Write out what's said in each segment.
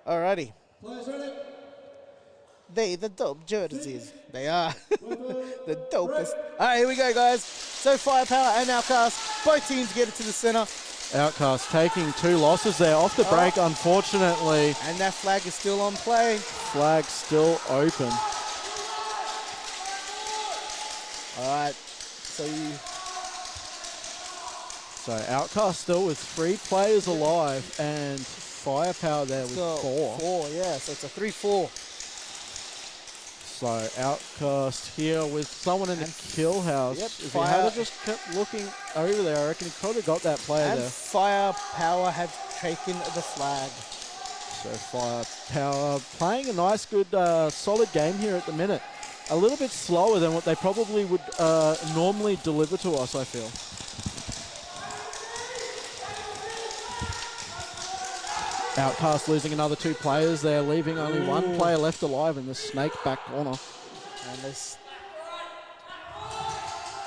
Alrighty. The dope jerseys. They are the dopest. Alright, here we go, guys. So Firepower and Outcast, both teams get it to the center. Outcast taking 2 losses there off the break, unfortunately. And that flag is still on play. Flag still open. Alright, so Outcast still with 3 players alive and Firepower there with 4. 4, yeah, so it's a 3-4. So Outcast here with someone in the kill house. Yep, if he had just kept looking over there, I reckon he probably got that player and there. Firepower have taken the flag. So Firepower playing a nice, good, solid game here at the minute. A little bit slower than what they probably would normally deliver to us, I feel. Outcast losing another 2 players there, leaving only 1 player left alive in the snake back corner. And this,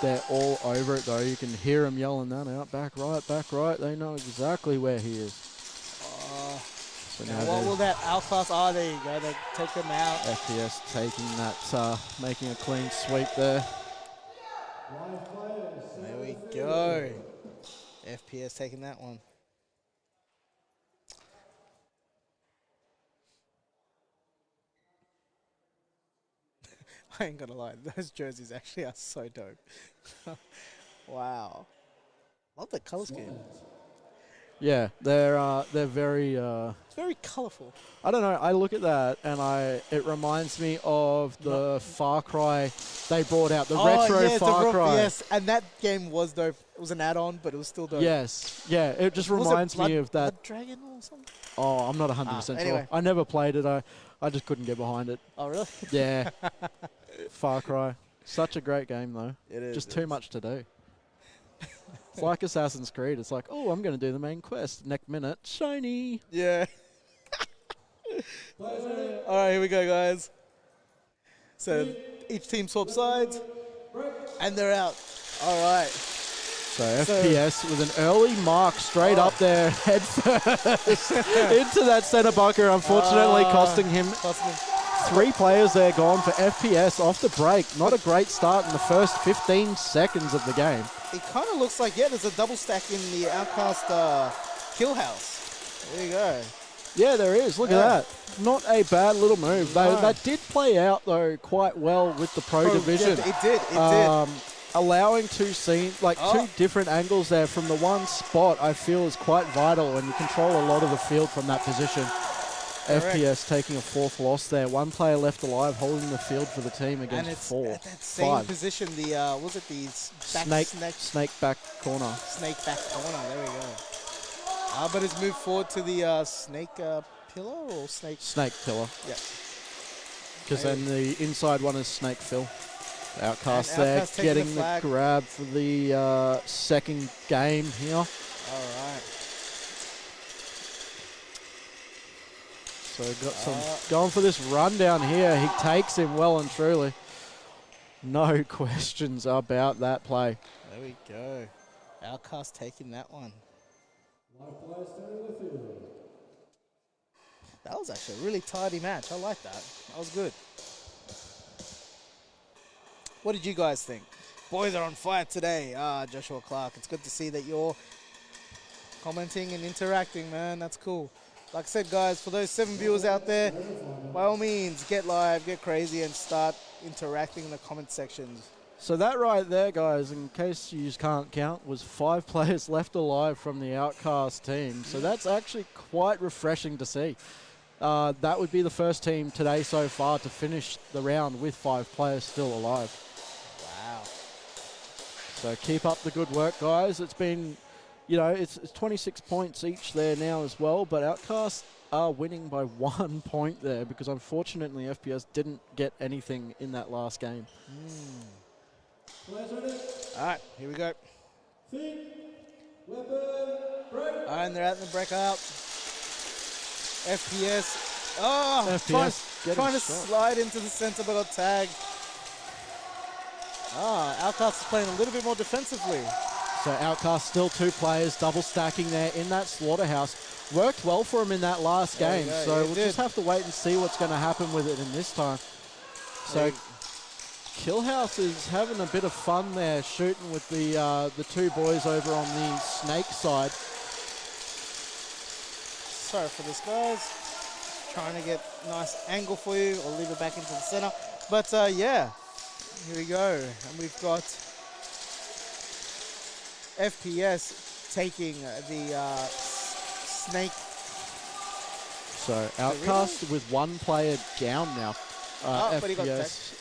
they're all over it though. You can hear them yelling that out. Back right. They know exactly where he is. So now what will that Outcast? Oh, there you go. They take him out. FPS taking that, making a clean sweep there. There we go. FPS taking that one. I ain't gonna lie, those jerseys actually are so dope. Wow. Love the color scheme. Yeah, they're very. It's very colorful. I don't know. I look at that and it reminds me of the Far Cry they brought out, the retro Far Cry. Yes, and that game was dope. It was an add-on, but it was still dope. Yes, yeah. It just reminds me of that. Blood Dragon or something? Oh, I'm not 100% anyway. sure. I never played it. I just couldn't get behind it. Oh, really? Yeah. Far Cry. Such a great game, though. It is. Just too much to do. It's like Assassin's Creed. It's like, oh, I'm going to do the main quest. Next minute, shiny. Yeah. All right, here we go, guys. So each team swap sides, and they're out. All right. So FPS with an early mark straight up there, head first into that center bunker, unfortunately costing him 3 players there gone for FPS off the break. Not a great start in the first 15 seconds of the game. It kind of looks like, there's a double stack in the Outcast kill house. There you go. Yeah, there is. Look at that. Not a bad little move. That did play out, though, quite well with the Pro Division. Yeah, it did. Allowing 2 scenes, 2 different angles there from the one spot, I feel is quite vital, and you control a lot of the field from that position. Correct. FPS taking a 4th loss there. 1 player left alive, holding the field for the team against and it's 4. At that same position, was it the snake back corner? Snake back corner. There we go. But it's moved forward to the snake pillar or snake? Snake pillar. Yeah. Because then the inside one is Snake Phil. Outcast there, getting the grab for the second game here. All right. So got going for this rundown here. He takes him well and truly. No questions about that play. There we go. Outcast taking that one. That was actually a really tidy match. I like that. That was good. What did you guys think? Boys are on fire today. Joshua Clark, it's good to see that you're commenting and interacting, man. That's cool. Like I said, guys, for those 7 viewers out there, by all means, get live, get crazy, and start interacting in the comment sections. So that right there, guys, in case you just can't count, was 5 players left alive from the Outcast team. So that's actually quite refreshing to see. That would be the first team today so far to finish the round with 5 players still alive. Wow. So keep up the good work, guys. It's been, it's 26 points each there now as well, but Outcast are winning by 1 point there because unfortunately FPS didn't get anything in that last game. All right, here we go. And they're out in the breakout. FPS. Trying to slide into the center, but got tagged. Outcast is playing a little bit more defensively. So Outcast still 2 players double stacking there in that slaughterhouse. worked well for him in that last There you game. go. So It we'll did. just have to wait and see what's going to happen with it in this time. So Killhouse is having a bit of fun there, shooting with the two boys over on the Snake side. Sorry for this, guys. Trying to get a nice angle for you, or leave it back into the center. But yeah, here we go. And we've got FPS taking the Snake. So Outcast with one player down now. But he got FPS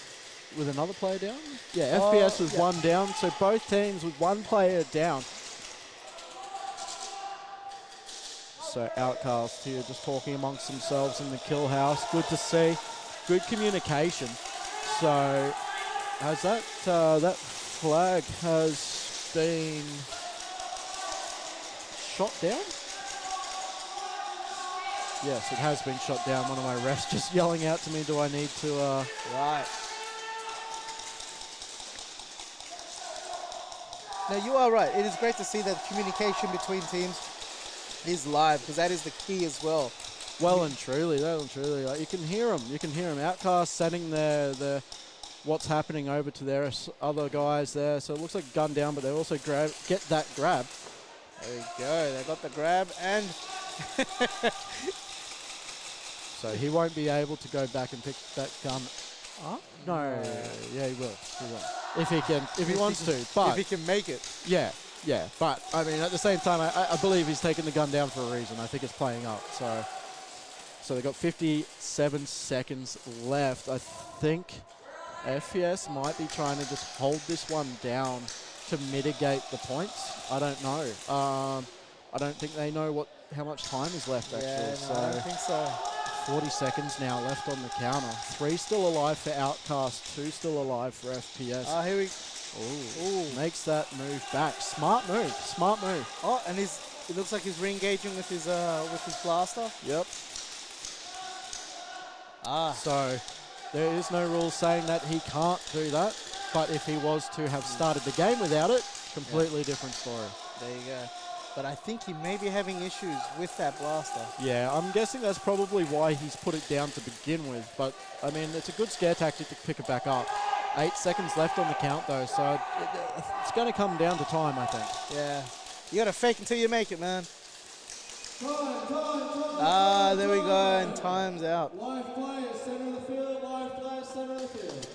with another player down? Yeah, FPS with one down. So both teams with one player down. So Outcast here just talking amongst themselves in the kill house. Good to see. Good communication. So has that flag has been shot down? Yes, it has been shot down. One of my refs just yelling out to me, do I need to... Right. Now, you are right. It is great to see that communication between teams is live, because that is the key as well. Well and truly. Like, you can hear them. You can hear them. Outcast setting their what's happening over to their other guys there. So it looks like gun down, but they also get that grab. There we go. They got the grab, and... So he won't be able to go back and pick that gun up. No, yeah, he will. He will. If he can, if he wants to. But if he can make it. Yeah. But I mean, at the same time, I believe he's taking the gun down for a reason. I think it's playing up. So they've got 57 seconds left. I think FPS might be trying to just hold this one down to mitigate the points. I don't know. I don't think they know how much time is left, actually. Yeah, no, I don't think so. 40 seconds now left on the counter. 3 still alive for Outcast, 2 still alive for FPS. Here we Ooh. Makes that move back. Smart move. Oh, and it looks like he's re-engaging with his blaster. Yep. So there is no rule saying that he can't do that. But if he was to have started the game without it, completely different story. There you go. But I think he may be having issues with that blaster. Yeah, I'm guessing that's probably why he's put it down to begin with. But, I mean, it's a good scare tactic to pick it back up. 8 seconds left on the count, though, so it's going to come down to time, I think. Yeah. You got to fake until you make it, man. There we go, and time's out. Live players, center of the field. Live players, center of the field.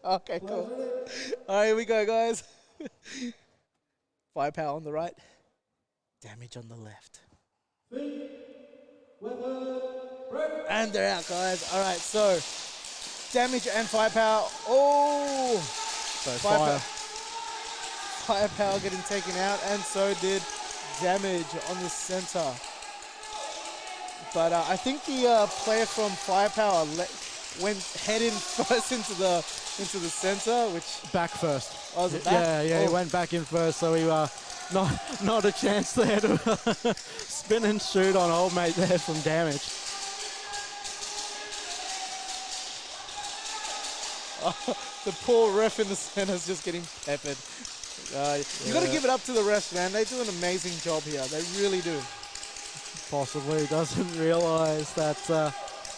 Okay, cool. All right, here we go, guys. Firepower on the right. Damage on the left. And they're out, guys. All right, so damage and firepower. Oh! So Firepower getting taken out, and so did damage on the center. But I think the player from Firepower went head in first into the center, which back first. Oh, was it back? Yeah, he went back in first, so he not a chance there to spin and shoot on old mate there from damage. The poor ref in the center is just getting peppered. You got to give it up to the refs, man. They do an amazing job here. They really do. Possibly doesn't realise that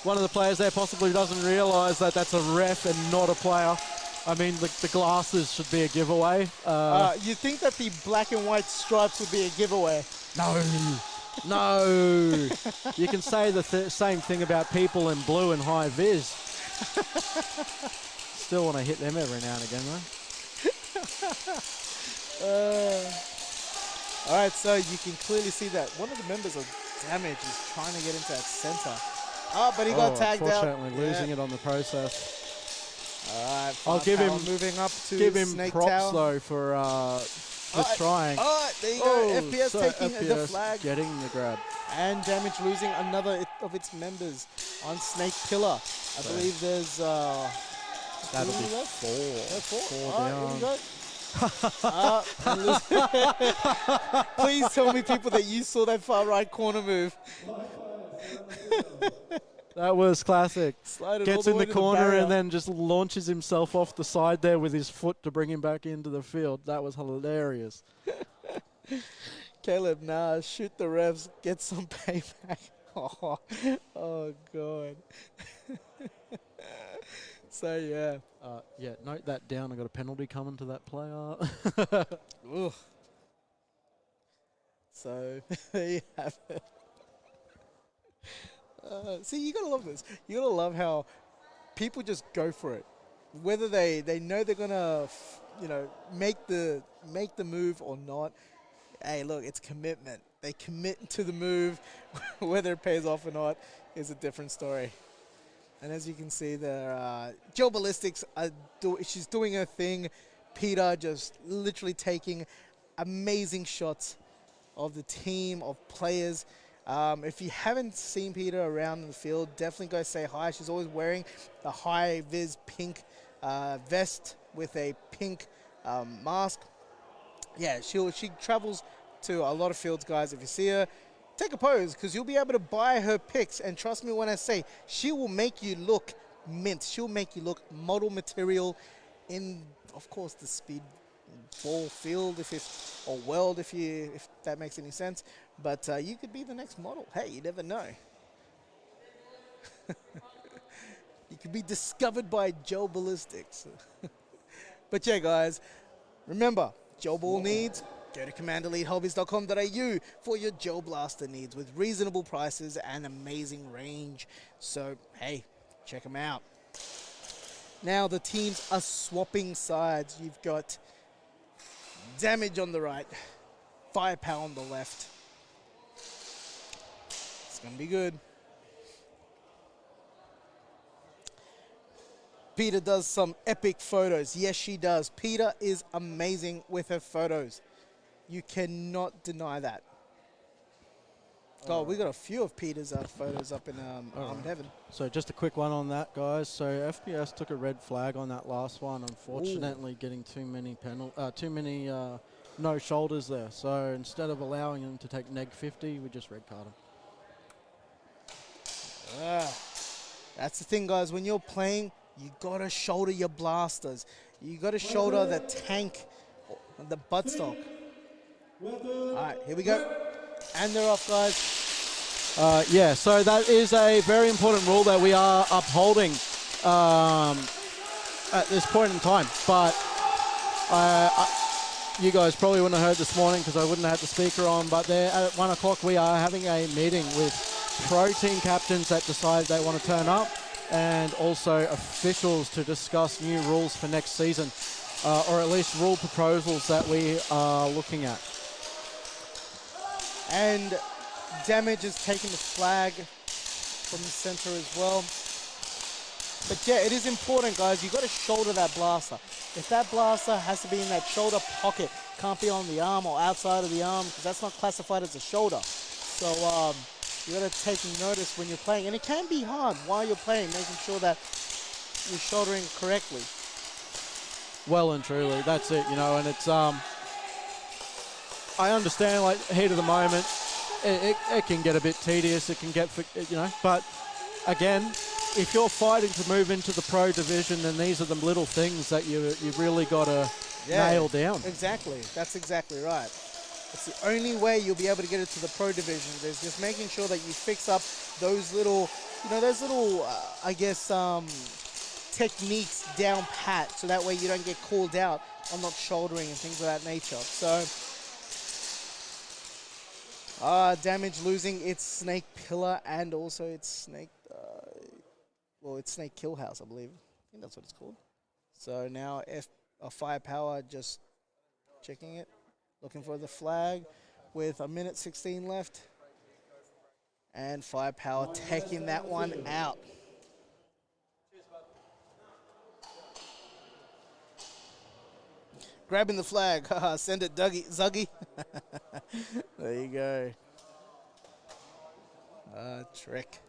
one of the players there possibly doesn't realise that that's a ref and not a player. I mean, the glasses should be a giveaway. You think that the black and white stripes would be a giveaway? No. You can say the same thing about people in blue and high vis. Still want to hit them every now and again, though. All right, so you can clearly see that one of the members of Damage is trying to get into that center. But he got tagged out. Unfortunately, losing it on the process. All right, right, I'll give him moving up to give him Snake props Tower. though for trying. There you go. FPS so taking the FPS flag. getting the grab. And Damage losing another of its members on Snake Pillar. I believe there's that'll be four All down. right, here we go. Please tell me, people, that you saw that far right corner move. That was classic. Gets in the corner and then just launches himself off the side there with his foot to bring him back into the field. That was hilarious. Caleb, nah, shoot the refs, get some payback. Oh God. So, yeah. Yeah, note that down. I got a penalty coming to that player. Ugh. So, there you have it. See, you gotta love this. You gotta love how people just go for it, whether they know they're gonna, make the move or not. Hey, look, it's commitment. They commit to the move, whether it pays off or not is a different story. And as you can see there, Joe Ballistics, she's doing her thing. Peter just literally taking amazing shots of the team, of players. If you haven't seen Peter around in the field, definitely go say hi. She's always wearing the high-vis pink vest with a pink mask. Yeah, she travels to a lot of fields, guys. If you see her, take a pose, because you'll be able to buy her pics. And trust me when I say, she will make you look mint. She'll make you look model material in, of course, the speedball field, or world, if that makes any sense. But you could be the next model. Hey, you never know. You could be discovered by Joe Ballistics. But yeah, guys, remember, Joe Ball needs, go to commandelitehobbies.com.au for your Joe Blaster needs with reasonable prices and amazing range. So, hey, check them out. Now, the teams are swapping sides. You've got Damage on the right, Firepower on the left. It's going to be good. Peter does some epic photos. Yes, she does. Peter is amazing with her photos. You cannot deny that. Oh, we got a few of Peter's photos up in Armed Heaven. So just a quick one on that, guys. So FPS took a red flag on that last one. Unfortunately, getting too many no shoulders there. So instead of allowing him to take neg 50, we just red card him. That's the thing, guys. When you're playing, you gotta shoulder your blasters. You gotta shoulder the tank, the buttstock. All right, here we go. And they're off, guys. Yeah, so that is a very important rule that we are upholding at this point in time. But you guys probably wouldn't have heard this morning because I wouldn't have had the speaker on. But there at 1 o'clock, we are having a meeting with pro team captains that decide they want to turn up, and also officials to discuss new rules for next season, or at least rule proposals that we are looking at. And Damage is taking the flag from the center as well. But yeah, it is important, guys. You've got to shoulder that blaster. If that blaster has to be in that shoulder pocket, can't be on the arm or outside of the arm, because that's not classified as a shoulder. So you got to take notice when you're playing. And it can be hard while you're playing, making sure that you're shouldering correctly. Well and truly, that's it, and it's I understand, like, heat of the moment, it can get a bit tedious, it can get, but again, if you're fighting to move into the pro division, then these are the little things that you really got to nail down. Exactly, that's exactly right. It's the only way you'll be able to get it to the pro division, is just making sure that you fix up those little, techniques down pat, so that way you don't get called out on not shouldering and things of that nature. So, Damage losing its Snake Pillar and also its Snake, it's Snake Kill House, I believe. I think that's what it's called. So now Firepower just checking it, looking for the flag with 1:16 left. And Firepower taking that one out. Grabbing the flag. Send it, Dougie. Zuggy. There you go. Trick.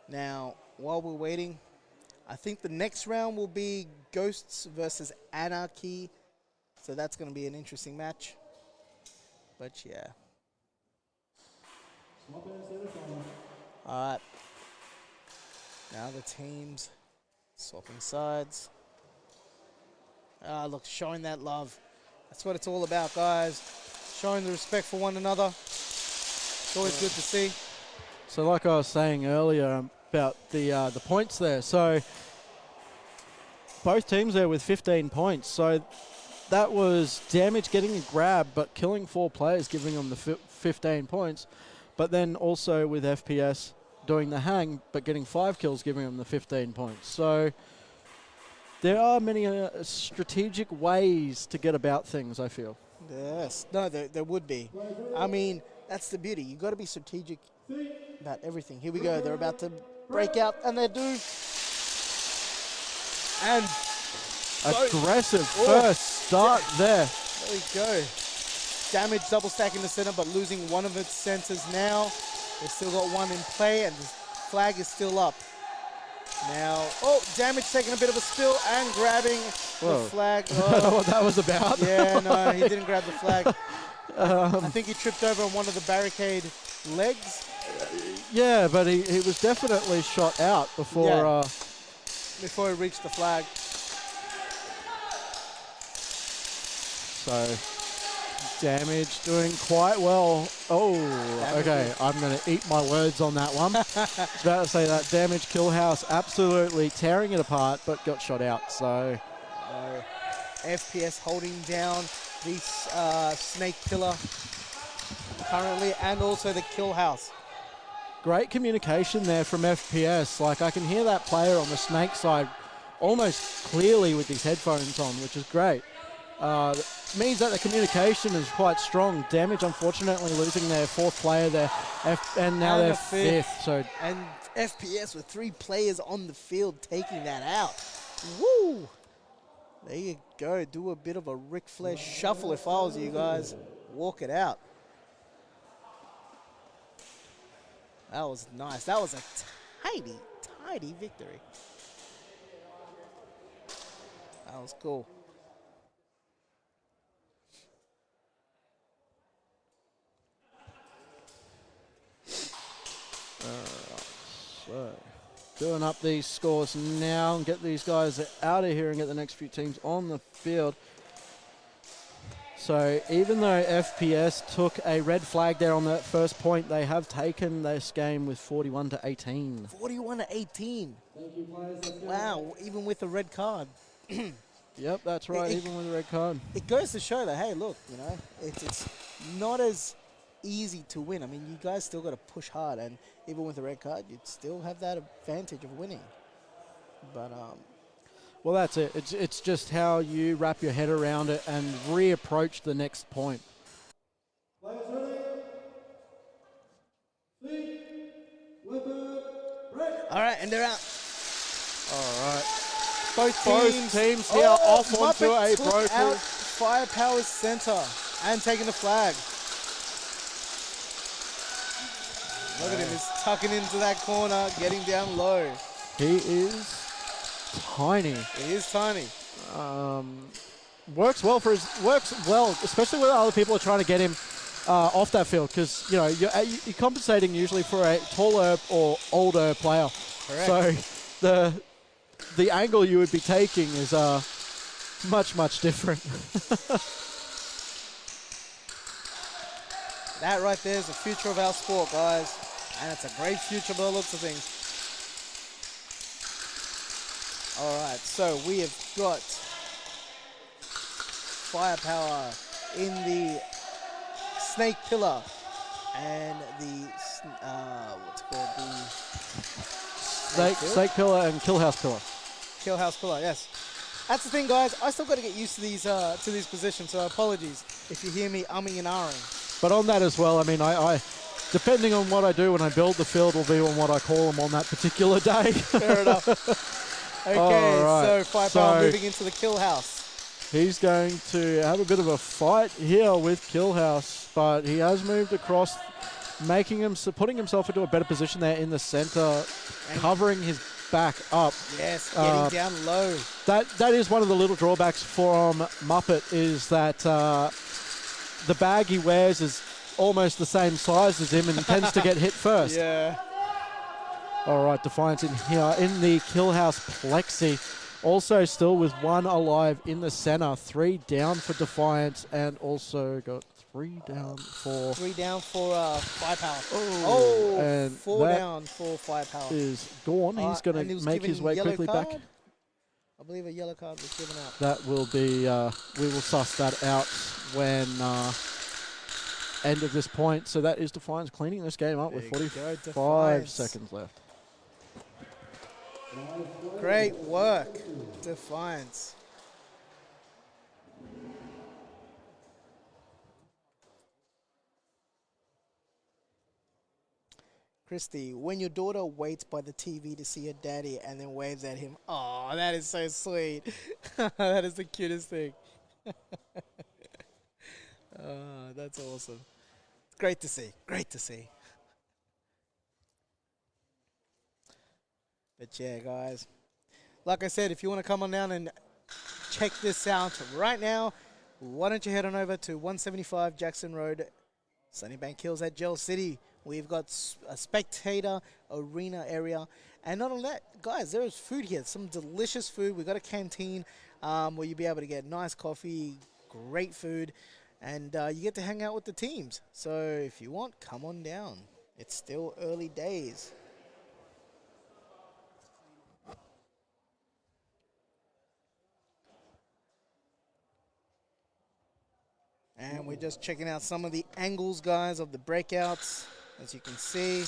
Now, while we're waiting, I think the next round will be Ghosts versus Anarchy. So that's going to be an interesting match. But yeah. All right. Now the teams swapping sides. Look, showing that love. That's what it's all about, guys. Showing the respect for one another. It's always good to see. So like I was saying earlier about the points there. So both teams there with 15 points. So that was Damage getting a grab, but killing 4 players, giving them the 15 points. But then also with FPS doing the hang, but getting 5 kills, giving them the 15 points. So there are many strategic ways to get about things, I feel. Yes. No, there would be. I mean, that's the beauty. You got to be strategic about everything. Here we go. They're about to break out, and they do. And aggressive first start there. There we go. Damage double stack in the center, but losing one of its centers now. They've still got one in play, and the flag is still up. Now, Damage taking a bit of a spill and grabbing the flag. I don't know what that was about. Yeah, no, he didn't grab the flag. I think he tripped over on one of the barricade legs. Yeah, but he was definitely shot out before before he reached the flag. So Damage doing quite well. Okay, I'm going to eat my words on that one. I was about to say that Damage Killhouse absolutely tearing it apart, but got shot out. So FPS holding down the Snake Killer currently, and also the Killhouse. Great communication there from FPS. Like, I can hear that player on the Snake side almost clearly with these headphones on, which is great. Means that the communication is quite strong. Damage, unfortunately, losing their 4th player there, and now they're 5th. So and FPS with 3 players on the field taking that out. Woo! There you go. Do a bit of a Ric Flair shuffle if I was you guys. Walk it out. That was nice. That was a tidy victory. That was cool. So doing up these scores now and get these guys out of here and get the next few teams on the field. So even though FPS took a red flag there on that first point, they have taken this game with 41-18. 41-18. Wow, even with a red card. Yep, that's right, even with a red card. It goes to show that, hey, look, you know, it's not as easy to win. I mean, you guys still got to push hard, and even with a red card, you'd still have that advantage of winning. But well, that's it. It's just how you wrap your head around it and reapproach the next point. All right, and they're out. All right. Both teams here off onto a broken out Firepower's center and taking the flag. Look at him, he's tucking into that corner, getting down low. He is tiny. He is tiny. Works well, especially when other people are trying to get him off that field, because you know you're compensating usually for a taller or older player. Correct. So the angle you would be taking is much different. That right there is the future of our sport, guys. And it's a great future by the looks of things. All right, so we have got Firepower in the Snake Killer and the, what's it called? The Snake Killer and Killhouse Killer. Killhouse Killer, yes. That's the thing, guys. I still got to get used to these positions, so apologies if you hear me umming and ahhing. But on that as well, I mean, I Depending on what I do when I build the field will be on what I call them on that particular day. Fair enough. Okay, right. so Firepower moving into the kill house. He's going to have a bit of a fight here with Killhouse, but he has moved across, putting himself into a better position there in the center, covering his back up. Yes, getting down low. That is one of the little drawbacks from Muppet, is that the bag he wears is almost the same size as him and tends to get hit first. Yeah. All right, Defiance in here in the Killhouse Plexi. Also still with one alive in the center. 3 down for Defiance, and also got 3 down for... 3 down for Firepower. Oh, and 4 down for Firepower. Is gone. He's going to make his way quickly back. I believe a yellow card was given out. That will be... we will suss that out when... end of this point. So that is Defiance cleaning this game up with 45 seconds left. Great work, Defiance. Christy, when your daughter waits by the TV to see her daddy and then waves at him. Oh, that is so sweet. That is the cutest thing. Oh, that's awesome. It's great to see. Great to see. But yeah, guys, like I said, if you want to come on down and check this out right now, why don't you head on over to 175 Jackson Road, Sunnybank Hills at Gel City. We've got a spectator arena area. And not only that, guys, there is food here, some delicious food. We've got a canteen where you'll be able to get nice coffee, great food, and you get to hang out with the teams. So if you want, come on down. It's still early days. And we're just checking out some of the angles, guys, of the breakouts. As you can see,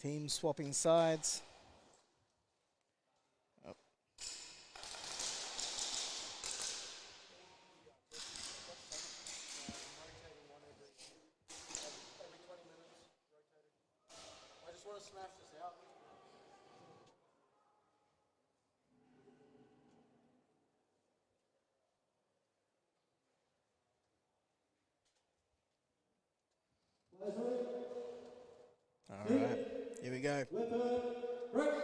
teams swapping sides. Oh. I just want to smash this out. All right, here we go.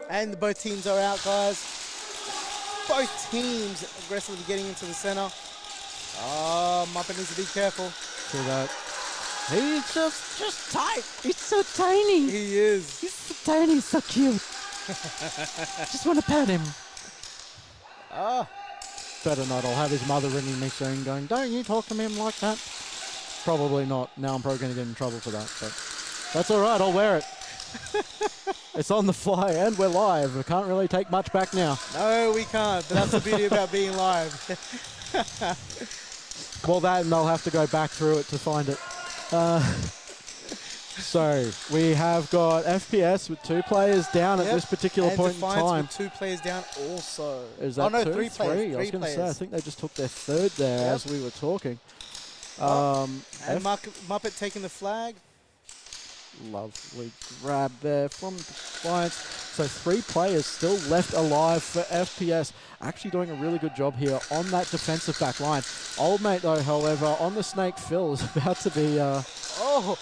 And both teams are out, guys. Both teams aggressively getting into the center. Oh, Muppet needs to be careful. See that? He's just tight. He's so tiny. He is. He's so tiny, so cute. Just want to pet him. Ah. Better not. I'll have his mother ringing me soon going, don't you talk to him like that. Probably not. Now I'm probably going to get in trouble for that. But that's all right. I'll wear it. It's on the fly and we're live. We can't really take much back now. No, we can't. But that's the beauty about being live. Well, that and they'll have to go back through it to find it. So we have got FPS with 2 players down at this particular point in time. With 2 players down also. Is that 2? 3 players. I was going to say, I think they just took their 3rd there as we were talking. And Muppet taking the flag. Lovely grab there from Defiance. So 3 players still left alive for FPS. Actually doing a really good job here on that defensive back line. Old mate, though, however, on the snake Phil is about to be... Oh,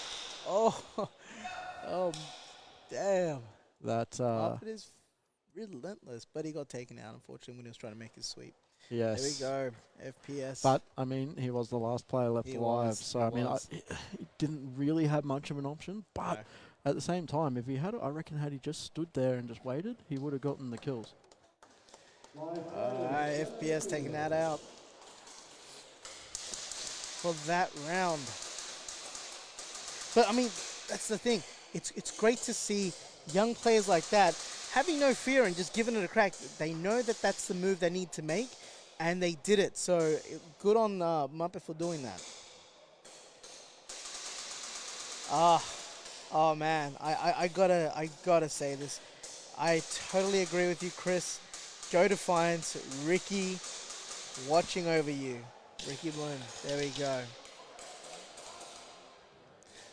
damn. That... Muppet is relentless, but he got taken out, unfortunately, when he was trying to make his sweep. Yes. There we go, FPS. But, I mean, he was the last player left alive. So, I mean, he didn't really have much of an option. But at the same time, if he had, I reckon, had he just stood there and just waited, he would have gotten the kills. FPS taking that out for that round. But, I mean, that's the thing. It's great to see young players like that having no fear and just giving it a crack. They know that that's the move they need to make. And they did it, so good on Muppet for doing that. Oh man, I gotta say this. I totally agree with you, Chris. Joe Defiance, Ricky, watching over you. Ricky Bloom, there we go.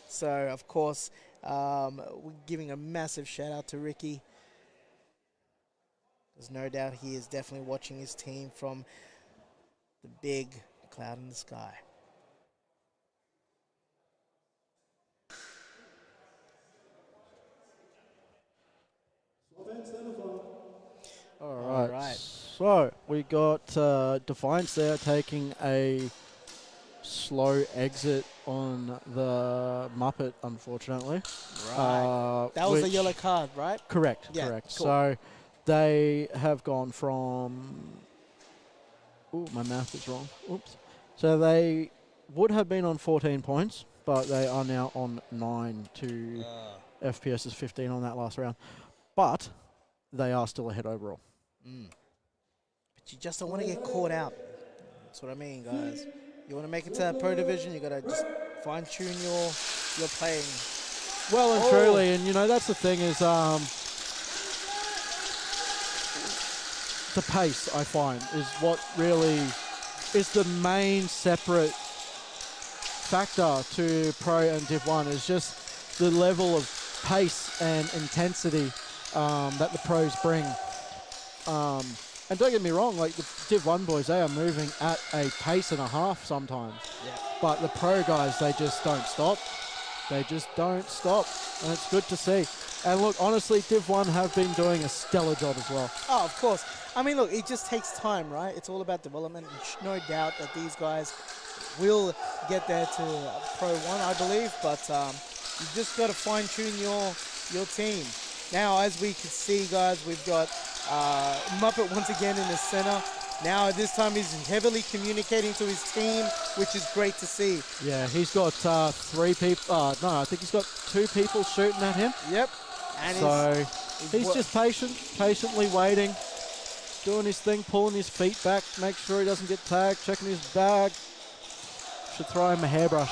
So, of course, we're giving a massive shout out to Ricky. There's no doubt he is definitely watching his team from the big cloud in the sky. All right. So we got Defiance there taking a slow exit on the Muppet, unfortunately. Right. That was a yellow card, right? Correct, Yeah, correct. cool. So they have gone from... Ooh, my math is wrong. Oops. So they would have been on 14 points, but they are now on 9 to FPS is 15 on that last round. But they are still ahead overall. But you just don't want to get caught out. That's what I mean, guys. You want to make it to that pro division, you got to just fine-tune your playing. Well and truly, and you know, that's the thing is the pace, I find, is what really is the main separate factor to Pro and Div 1, is just the level of pace and intensity that the pros bring. And don't get me wrong, like the Div 1 boys, they are moving at a pace and a half sometimes. Yeah. But the pro guys, they just don't stop. They just don't stop. And it's good to see. And look, honestly, Div 1 have been doing a stellar job as well. Oh, of course. I mean, look, it just takes time, right? It's all about development. No doubt that these guys will get there to Pro 1, I believe. But you just got to fine-tune your team. Now, as we can see, guys, we've got Muppet once again in the center. Now, this time he's heavily communicating to his team, which is great to see. Yeah, he's got 3 people. No, I think he's got 2 people shooting at him. Yep. And so he's just patiently waiting, doing his thing, pulling his feet back, make sure he doesn't get tagged, checking his bag. Should throw him a hairbrush.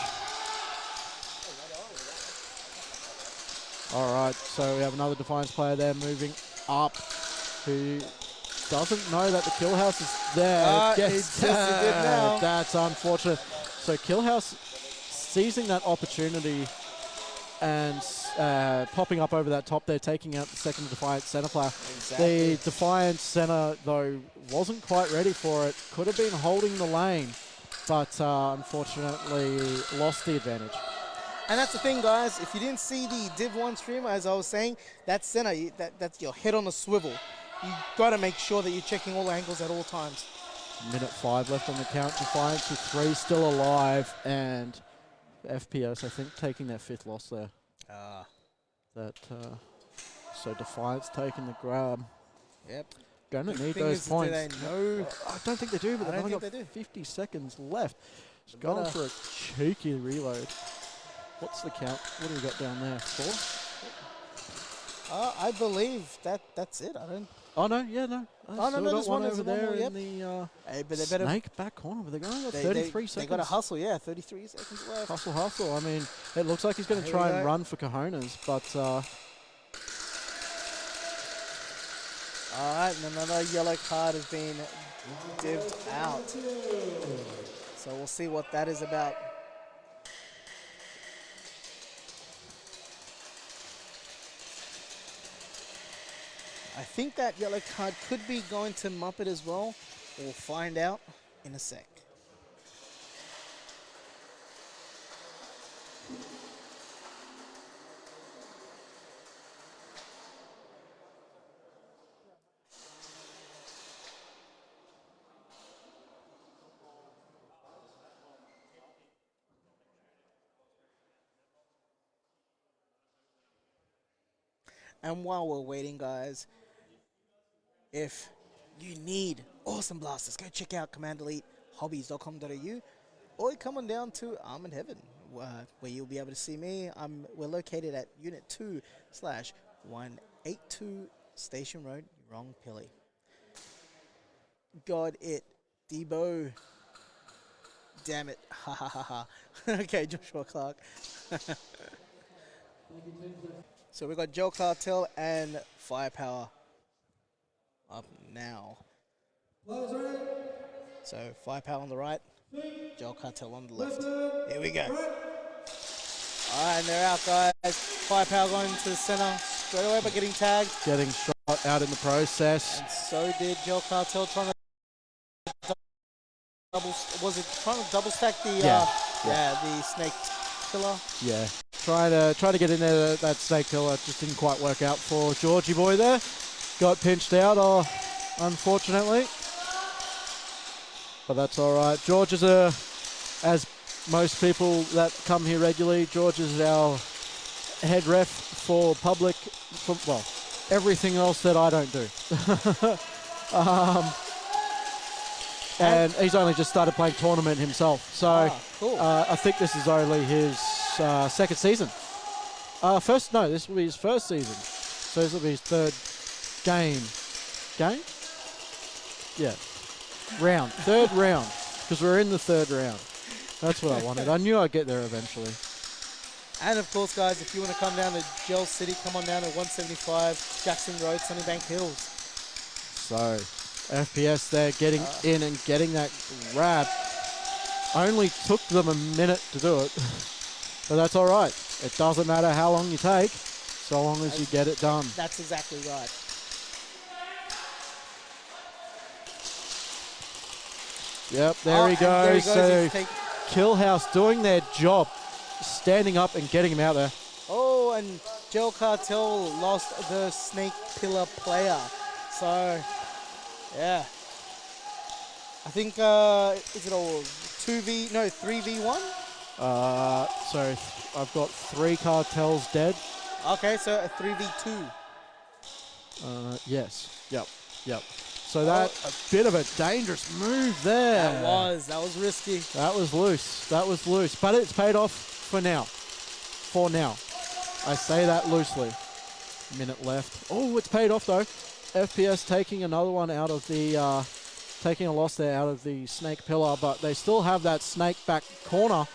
All right, so we have another Defiance player there moving up, who doesn't know that the kill house is there. Yes, he did now. That's unfortunate. So kill house seizing that opportunity and popping up over that top there, taking out the second Defiance center player. Exactly. The Defiance center, though, wasn't quite ready for it. Could have been holding the lane, but unfortunately lost the advantage. And that's the thing, guys. If you didn't see the Div 1 stream, as I was saying, that center, that's your head on a swivel. You got to make sure that you're checking all angles at all times. Minute 5 left on the count. Defiance with 3 still alive, and FPS, I think, taking their 5th loss there. So Defiance taking the grab. Yep. Gonna need those points. Do they know? I don't think they do, but they've only got 50 seconds left. Just going for a cheeky reload. What's the count? What do we got down there? 4? I believe that's it. I don't. Oh no, yeah, no. Oh no, there's one over there in the but they better snake back corner. But they're going to 33 seconds. They got to hustle, yeah. 33 seconds left. Hustle. I mean, it looks like he's going to try and run for cojones, but. All right, and another yellow card has been divvied out. So we'll see what that is about. I think that yellow card could be going to Muppet as well. We'll find out in a sec. And while we're waiting, guys, if you need awesome blasters, go check out commandelitehobbies.com.au or come on down to Arm in Heaven, where you'll be able to see me. We're located at Unit 2/182 Station Road, Wrong Pilly. Got it, Debo. Damn it. Ha ha ha ha. Okay, Joshua Clark. So we got Joe Cartel and Firepower up now. So Firepower on the right, Joe Cartel on the left. Here we go. Alright, and they're out, guys. Firepower going to the center straight away by getting tagged. Getting shot out in the process. And so did Gel Cartel trying to trying to double stack the the snake killer? Yeah. Try to get in there, that snake killer just didn't quite work out for Georgie boy there. Got pinched out, unfortunately. But that's all right. George is as most people that come here regularly, George is our head ref for public, well, everything else that I don't do. And he's only just started playing tournament himself. So cool. I think this is only his second season. This will be his first season. So this will be his third game. Game? Yeah. Round. Third round. Because we're in the third round. That's what I wanted. I knew I'd get there eventually. And of course, guys, if you want to come down to Gel City, come on down to 175 Jackson Road, Sunnybank Hills. So, FPS there getting in and getting that grab. Only took them a minute to do it. But that's all right. It doesn't matter how long you take, so long as you get it done. That's exactly right. Yep, there he goes. So, Killhouse doing their job, standing up and getting him out there. Oh, and Gel Cartel lost the Snake Pillar player. So, yeah. I think, is it all 3v1? So I've got 3 cartels dead. Okay, so a 3v2. Yes. Yep. So that a bit of a dangerous move there. That was risky. That was loose. But it's paid off for now. I say that loosely. Minute left. Oh, it's paid off though. FPS taking another one out of the, taking a loss there out of the snake pillar, but they still have that snake back corner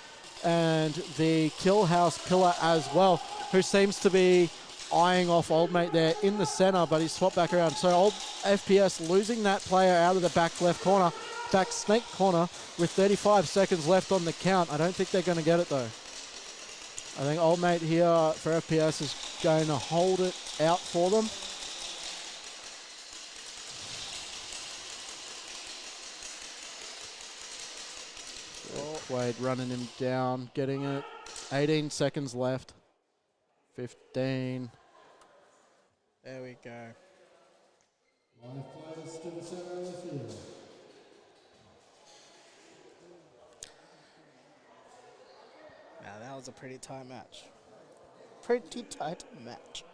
and the kill house pillar as well, who seems to be eyeing off Old Mate there in the center, but he's swapped back around. So old FPS losing that player out of the back left corner, back snake corner with 35 seconds left on the count. I don't think they're going to get it though. I think Old Mate here for FPS is going to hold it out for them. Quaid running him down, getting it. 18 seconds left. 15. There we go. Now that was a pretty tight match. Pretty tight match.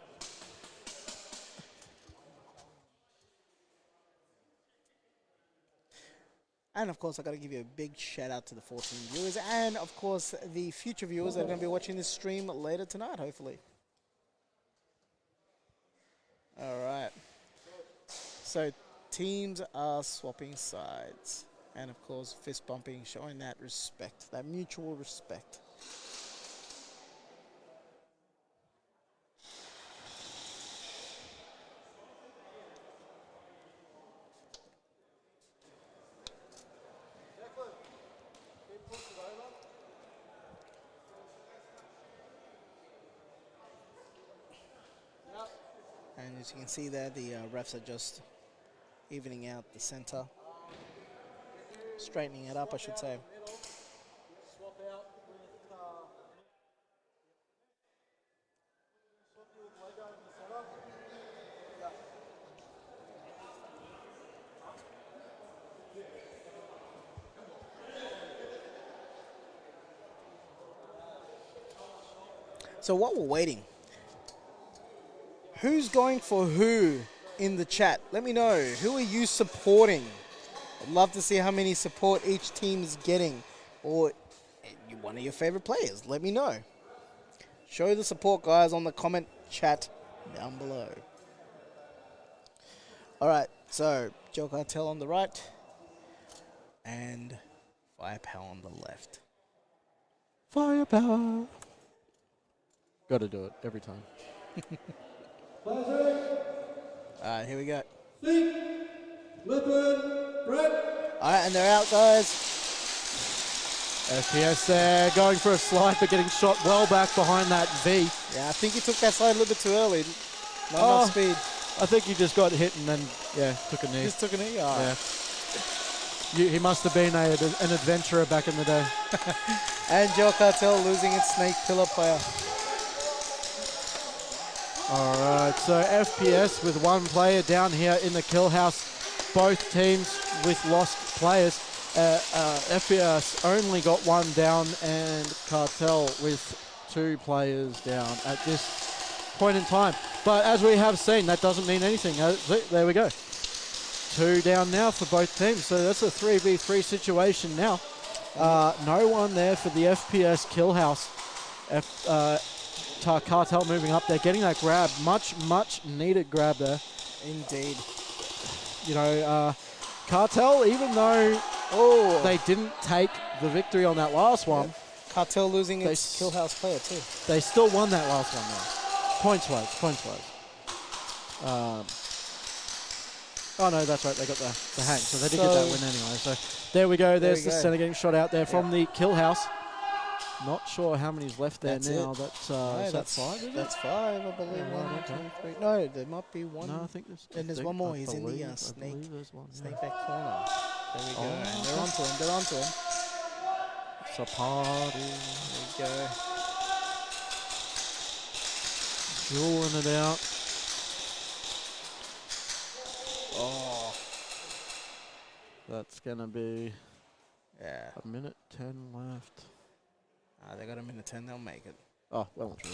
And of course, I got to give you a big shout out to the 14 viewers and of course the future viewers that are going to be watching this stream later tonight, hopefully. All right. So teams are swapping sides. And of course, fist bumping, showing that respect, that mutual respect. And as you can see there, the refs are just evening out the center. Straightening it up, I should say. So while we're waiting, who's going for who in the chat? Let me know. Who are you supporting? I'd love to see how many support each team is getting. Or one of your favorite players. Let me know. Show the support, guys, on the comment chat down below. Alright, so Joe Cartel on the right. And Firepower on the left. Firepower. Got to do it every time. Alright, here we go. Leopard, Brett. Alright, and they're out, guys. FPS there, going for a slide, but getting shot well back behind that V. Yeah, I think he took that slide a little bit too early. Not enough speed. I think he just got hit and then, yeah, took a knee. Just took a knee? Oh. Yeah. He must have been an adventurer back in the day. And Gel Cartel losing its Snake Pillar player. All right, so FPS with one player down here in the kill house. Both teams with lost players. FPS only got one down and Cartel with 2 players down at this point in time. But as we have seen, that doesn't mean anything. There we go. 2 down now for both teams. So that's a 3v3 situation now. No one there for the FPS kill house. Cartel moving up there, getting that grab. Much needed grab there. Indeed. You know, Cartel, even though they didn't take the victory on that last one. Yep. Cartel losing its kill house player too. They still won that last one though. Points-wise. Oh no, that's right, they got the hang, so they did get that win anyway. So there we go, there's the center getting shot out there from the kill house. Not sure how many's left there now. That's is that 5, is That's 5, I believe. 1, 2, 3. No, there might be 1. No, I think there's. And there's one more. He's in the snake back corner. There we go. And they're onto him. They're onto him. It's a party. There we go. Dueling it out. Oh. That's gonna be. Yeah. A minute 10 left. They got a minute 10, they'll make it. Oh, well, true.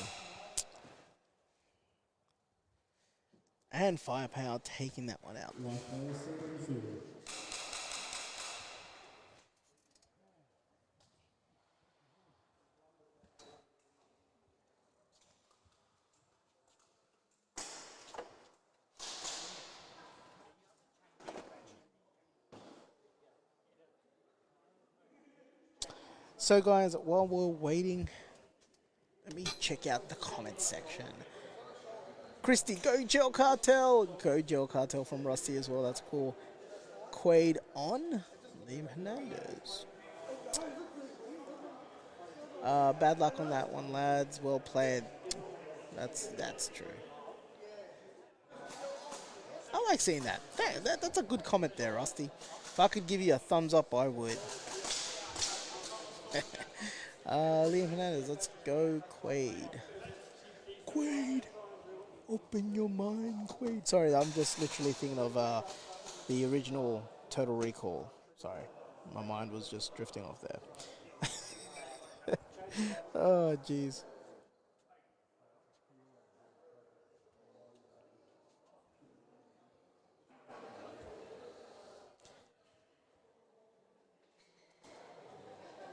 And Firepower taking that one out. So guys, while we're waiting, let me check out the comment section. Christy, go Gel Cartel! Go Gel Cartel from Rusty as well, that's cool. Quaid on, Liam Hernandez. Bad luck on that one, lads. Well played. That's true. I like seeing that. That's a good comment there, Rusty. If I could give you a thumbs up, I would. Liam Hernandez, let's go Quaid. Quaid, open your mind, Quaid. Sorry, I'm just literally thinking of the original Total Recall. Sorry, my mind was just drifting off there. Oh, jeez.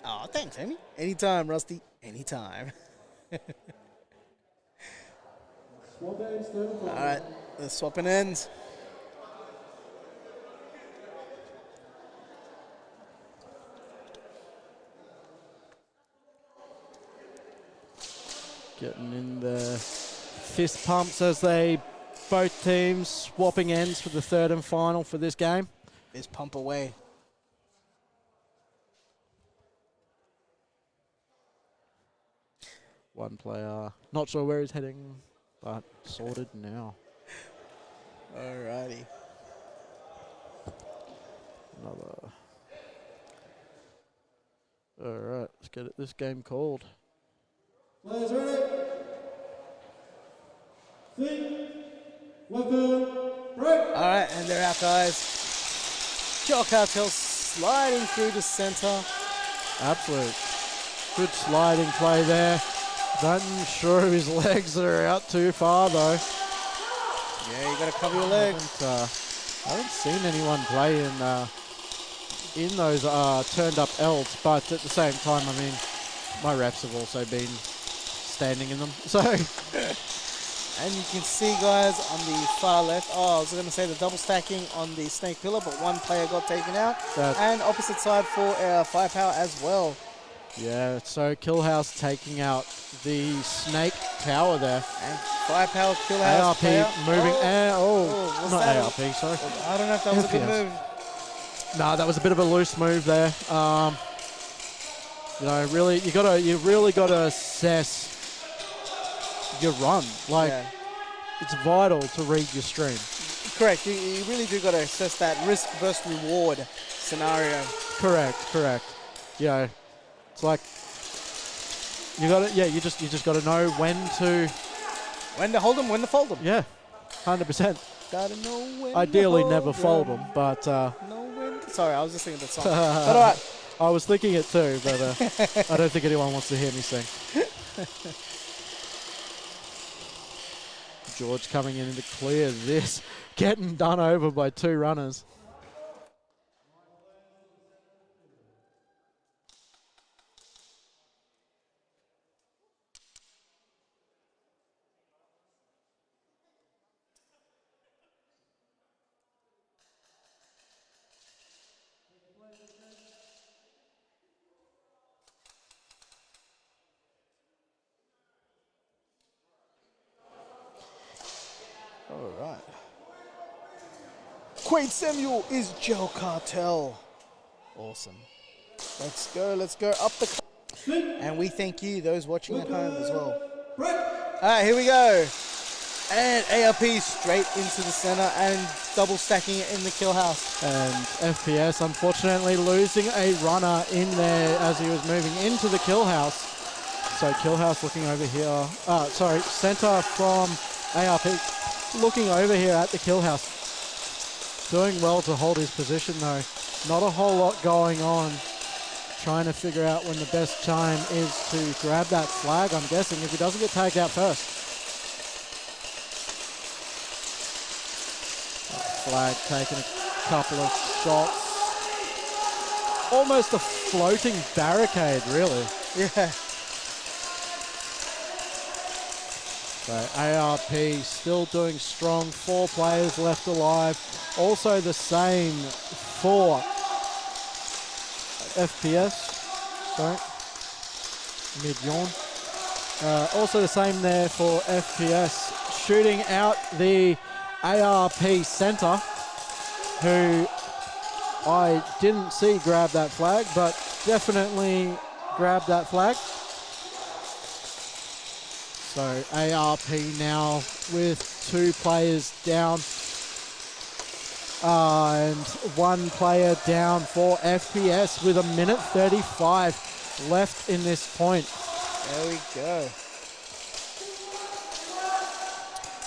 Oh, thanks, Amy. Anytime, Rusty. Anytime. All right, the swapping ends. Getting in the fist pumps as they both teams swapping ends for the 3rd and final for this game. Fist pump away. One player, not sure where he's heading, but sorted now. Alrighty. Another. Alright, let's get this game called. Players ready? Think, weapon, break! Alright, and they're out, guys. Gel Cartel sliding through the center. Absolute good sliding play there. Not sure his legs are out too far though. Yeah, you gotta cover your legs. I haven't seen anyone play in those turned up L's, but at the same time, I mean, my reps have also been standing in them. So, and you can see, guys, on the far left. Oh, I was gonna say the double stacking on the snake pillar, but one player got taken out. And opposite side for Firepower as well. Yeah, so Killhouse taking out the snake tower there. And Firepower Killhouse ARP player. moving. Not not ARP, sorry. I don't know if that was a good move. Nah, that was a bit of a loose move there. You know, really, you really gotta assess your run. Like, Yeah. it's vital to read your stream. Correct. You really do got to assess that risk versus reward scenario. Correct. You know, it's like you just gotta know when to hold them, when to fold them. Yeah, 100%. Gotta know when. Ideally, to never fold them, them. but Know when. Sorry, I was just singing that song. But all right. I was thinking it too, but I don't think anyone wants to hear me sing. George coming in to clear this, getting done over by 2 runners. All right. Quaid Samuel is Gel Cartel. Awesome. Let's go up the and we thank you, those watching at home as well. All right, here we go. And ARP straight into the center and double stacking it in the kill house. And FPS unfortunately losing a runner in there as he was moving into the kill house. So kill house looking over here. Center from ARP looking over here at the kill house. Doing well to hold his position though. Not a whole lot going on. Trying to figure out when the best time is to grab that flag, I'm guessing, if he doesn't get tagged out first. Flag taking a couple of shots. Almost a floating barricade, really. Yeah. So ARP still doing strong. 4 players left alive. Also the same for FPS. Sorry. Mid-yawn. Also the same there for FPS. Shooting out the ARP center, who I didn't see grab that flag, but definitely grabbed that flag. So ARP now with 2 players down and 1 player down for FPS with 1:35 left in this point. There we go.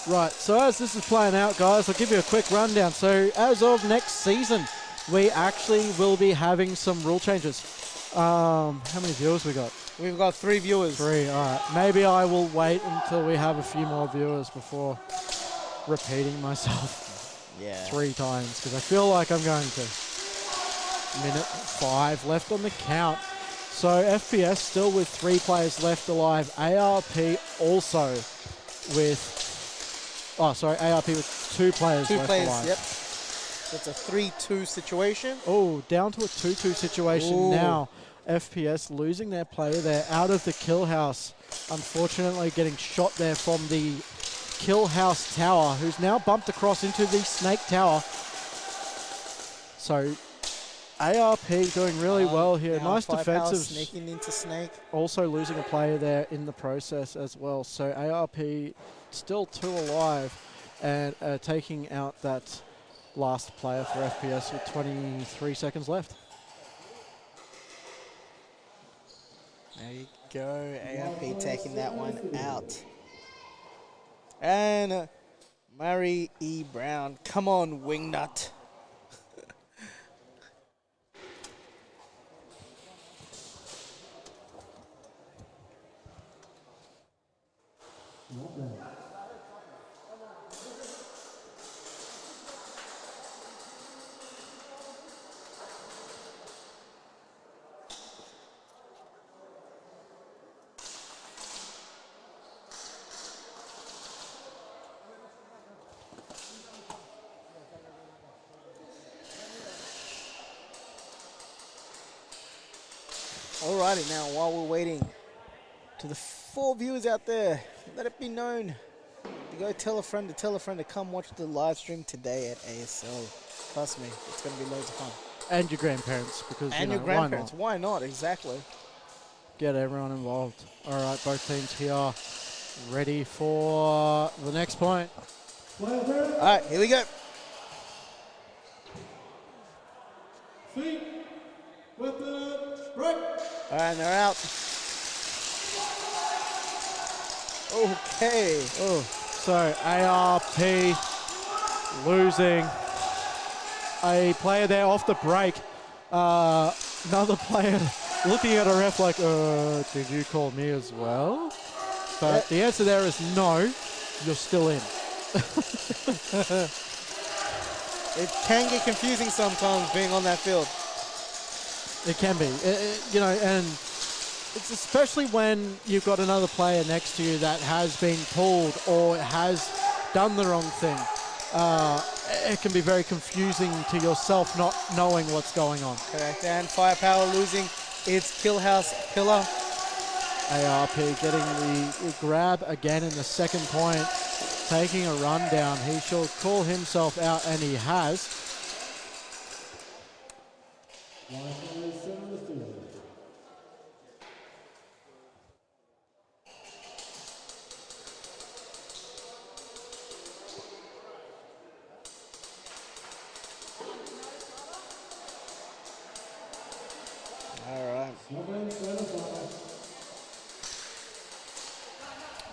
Right, so as this is playing out, guys, I'll give you a quick rundown. So as of next season, we actually will be having some rule changes. How many viewers we got? We've got 3 viewers. 3, all right. Maybe I will wait until we have a few more viewers before repeating myself 3 times, because I feel like I'm going to. 1:05 left on the count. So FPS still with 3 players left alive. ARP also with... ARP with 2 players left alive. Yep. So it's a 3-2 situation. Oh, down to a 2-2 situation now. FPS losing their player there out of the kill house. Unfortunately getting shot there from the kill house tower, who's now bumped across into the snake tower. So ARP doing really well here. Nice defensive. Sneaking into snake. Also losing a player there in the process as well. So ARP still 2 alive and taking out that last player for FPS with 23 seconds left. There you go. ARP taking that one out. And Murray E. Brown. Come on, Wingnut. Alrighty, now while we're waiting, to the 4 viewers out there, let it be known to go tell a friend to come watch the live stream today at ASL. Trust me, it's going to be loads of fun. And your grandparents, because and you your know, grandparents, why not? Exactly. get everyone involved. All right, both teams here ready for the next point. All right, here we go. Feet, weapon, break. All right, they're out. Okay. Oh, so ARP losing a player there off the break. Another player looking at a ref like, did you call me as well? But the answer there is no, you're still in. It can get confusing sometimes being on that field. It can be, you know, and it's especially when you've got another player next to you that has been pulled or has done the wrong thing. It can be very confusing to yourself not knowing what's going on. Correct, and Firepower losing its Killhouse Pillar. ARP getting the grab again in the second point, taking a run down. He shall call himself out, and he has.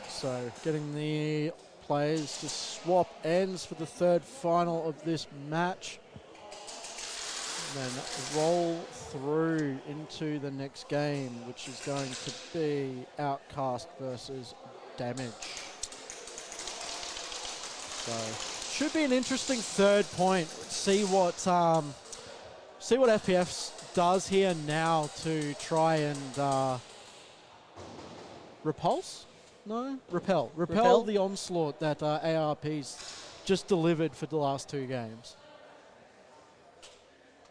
So getting the players to swap ends for the third final of this match. And then roll through into the next game, which is going to be Outcast versus Damage. So should be an interesting third point. See what FPS does here now to try and repulse? No? Repel. Repel the onslaught that ARP's just delivered for the last two games.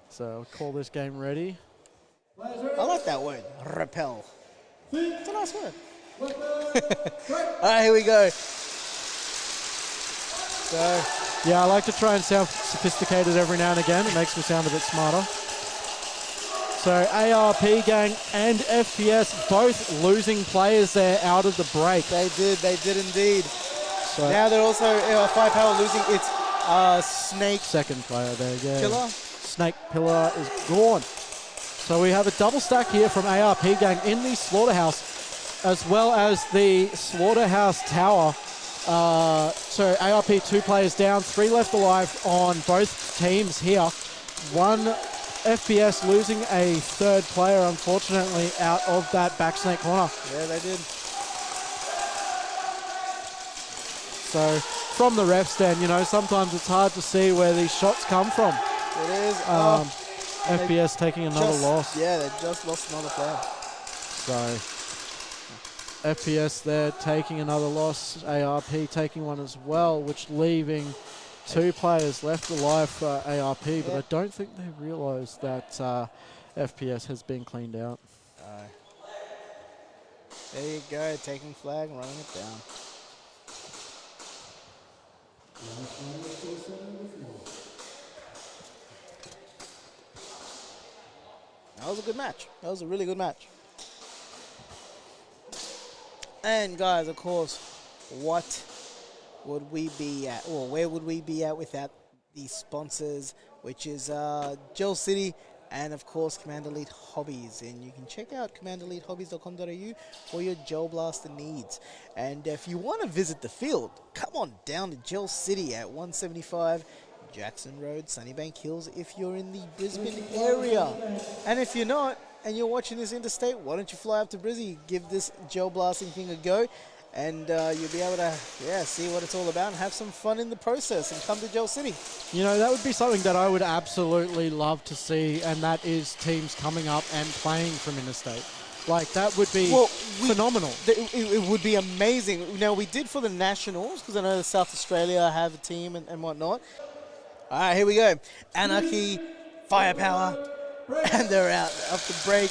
So I'll call this game ready. I like that word, repel. It's a nice word. All right, here we go. So, yeah, I like to try and sound sophisticated every now and again. It makes me sound a bit smarter. So ARP gang and FPS both losing players there out of the break. They did indeed. So now they're also Firepower losing its Snake. Second player there, yeah. Pillar. Snake Pillar is gone. So we have a double stack here from ARP gang in the Slaughterhouse, as well as the Slaughterhouse Tower. So ARP 2 players down, 3 left alive on both teams here. One FPS losing a third player, unfortunately, out of that back snake corner. Yeah, they did. So from the ref stand, you know, sometimes it's hard to see where these shots come from. It is. FPS taking another loss. Yeah, they just lost another player. So FPS there taking another loss. ARP taking one as well, which leaving 2 players left alive for ARP, but I don't think they realise that FPS has been cleaned out. There you go, taking flag and running it down. That was a good match. That was a really good match. And guys, of course, what would we be at, or where would we be at without the sponsors, which is Gel City and of course Command Elite Hobbies. And you can check out commandelitehobbies.com.au for your Gel Blaster needs. And if you want to visit the field, come on down to Gel City at 175 Jackson Road, Sunnybank Hills if you're in the Brisbane area. And if you're not and you're watching this interstate, why don't you fly up to Brizzy, give this gel blasting thing a go, and you'll be able to see what it's all about and have some fun in the process and come to Gel City. You know, that would be something that I would absolutely love to see, and that is teams coming up and playing from interstate. Like, that would be phenomenal. It would be amazing. Now, we did for the Nationals, because I know South Australia have a team and whatnot. All right, here we go. Anarchy, Firepower, and they're out off the break.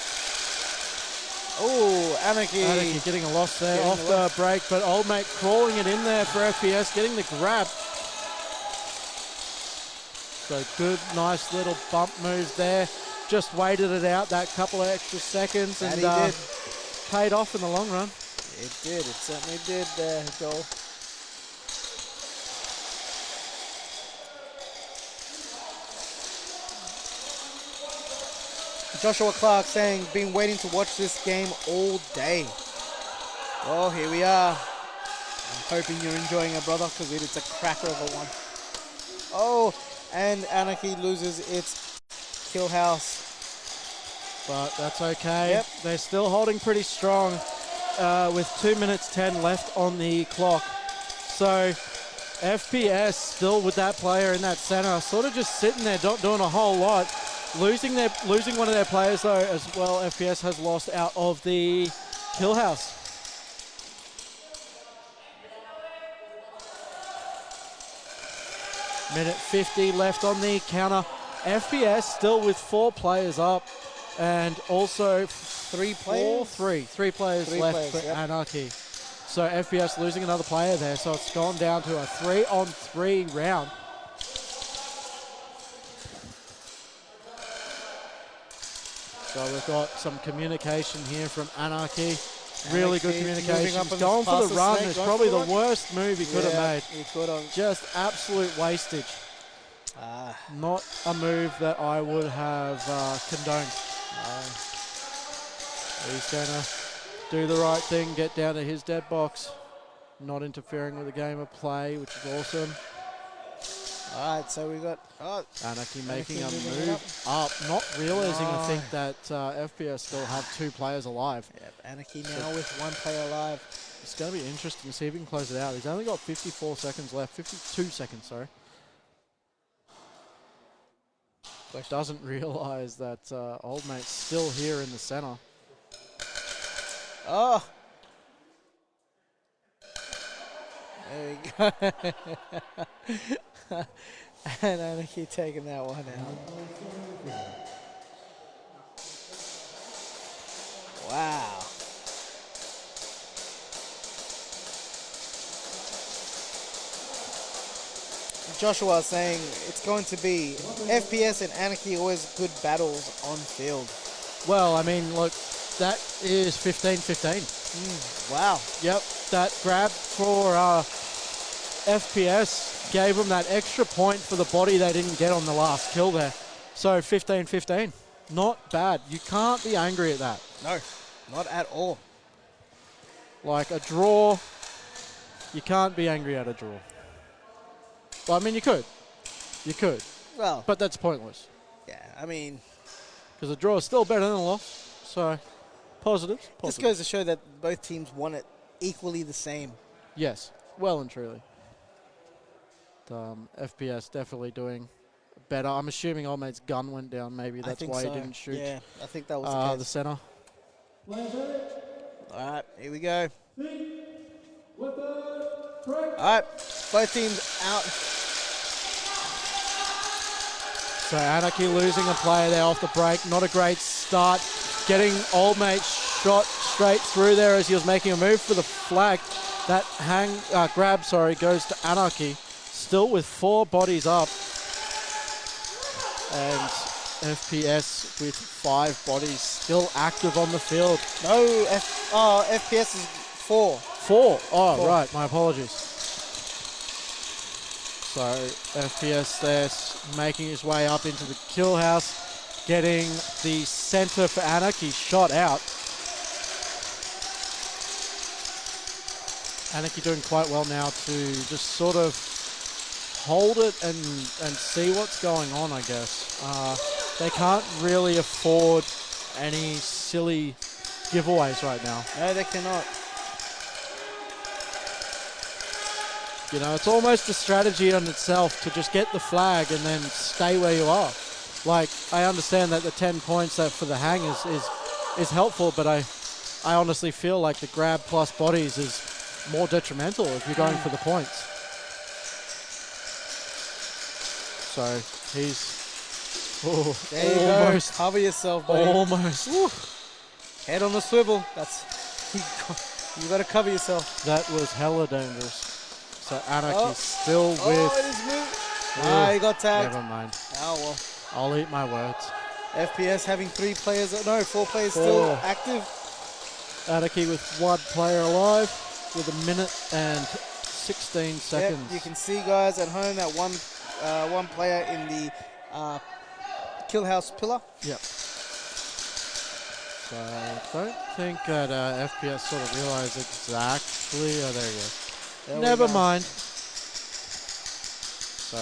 Oh, Anarchy. Anarchy getting a loss there off the break, but Old Mate crawling it in there for FPS, getting the grab. So good, nice little bump moves there. Just waited it out that couple of extra seconds. And he did. paid off in the long run. It did. It certainly did there, Joel. Joshua Clark saying, been waiting to watch this game all day. Well, here we are. I'm hoping you're enjoying it, brother, because it's a cracker of a one. Oh, and Anarchy loses its kill house. But that's okay. Yep. They're still holding pretty strong with 2 minutes 10 left on the clock. So FPS still with that player in that center, sort of just sitting there, not doing a whole lot. Losing one of their players though as well. FPS has lost out of the kill house. Minute 50 left on the counter. FPS still with 4 players up, and also three players left for yep. Anarchy. So FPS losing another player there, so it's gone down to a 3-on-3 round. So we've got some communication here from Anarchy. Really good communication. He's going for the run. It's probably the worst move he could have made. He could have. Just absolute wastage. Not a move that I would have condoned. He's going to do the right thing, get down to his dead box. Not interfering with the game of play, which is awesome. All right, so we got Anarchy making a move up. Not realizing, I think, that FPS still have 2 players alive. Yep, Anarchy now with 1 player alive. It's going to be interesting to see if he can close it out. He's only got 54 seconds left. 52 seconds, sorry. Doesn't realize that old mate's still here in the center. Oh. There we go. And Anarchy taking that one out. Wow. Joshua saying it's going to be FPS and Anarchy always good battles on field. Well, I mean, look, that is 15-15. Wow. Yep, that grab for FPS gave them that extra point for the body they didn't get on the last kill there. So 15-15, not bad. You can't be angry at that. No, not at all. Like a draw, you can't be angry at a draw. Well, I mean, you could. You could. Well. But that's pointless. Yeah, I mean. Because a draw is still better than a loss. So, positives. This goes to show that both teams won it equally the same. Yes, well and truly. FPS definitely doing better. I'm assuming old mate's gun went down. Maybe that's why he didn't shoot. Yeah, I think that was the case. The center. All right, here we go. All right, both teams out. So Anarchy losing a player there off the break. Not a great start. Getting old mate shot straight through there as he was making a move for the flag. That grab, goes to Anarchy. Still with 4 bodies up. And FPS with 5 bodies still active on the field. No, FPS is 4. 4. Oh, 4. Right. My apologies. So FPS there making his way up into the kill house, getting the center for Anarchy shot out. Anarchy doing quite well now to just sort of hold it and see what's going on, I guess. They can't really afford any silly giveaways right now. No, they cannot. You know, it's almost a strategy in itself to just get the flag and then stay where you are. Like, I understand that the 10 points for the hang is helpful, but I honestly feel like the grab plus bodies is more detrimental if you're going for the points. So he's there you almost go. Cover yourself, buddy. Almost. Woo. Head on the swivel. You got to cover yourself. That was hella dangerous. So Anarchy still with. It is moved. He got tagged. Never mind. Oh well. I'll eat my words. FPS having 4 players still active. Anarchy with one player alive with 1 minute and 16 seconds. Yep, you can see, guys, at home that one player in the kill house pillar. Yep. So I don't think that FPS sort of realised exactly. Oh, there you go. There Never we go. mind. So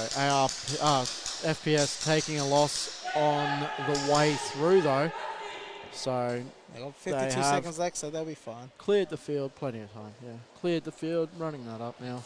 FPS taking a loss on the way through, though. So They got they 52 have seconds left, so they'll be fine. cleared the field, plenty of time. Yeah, cleared the field, running that up now.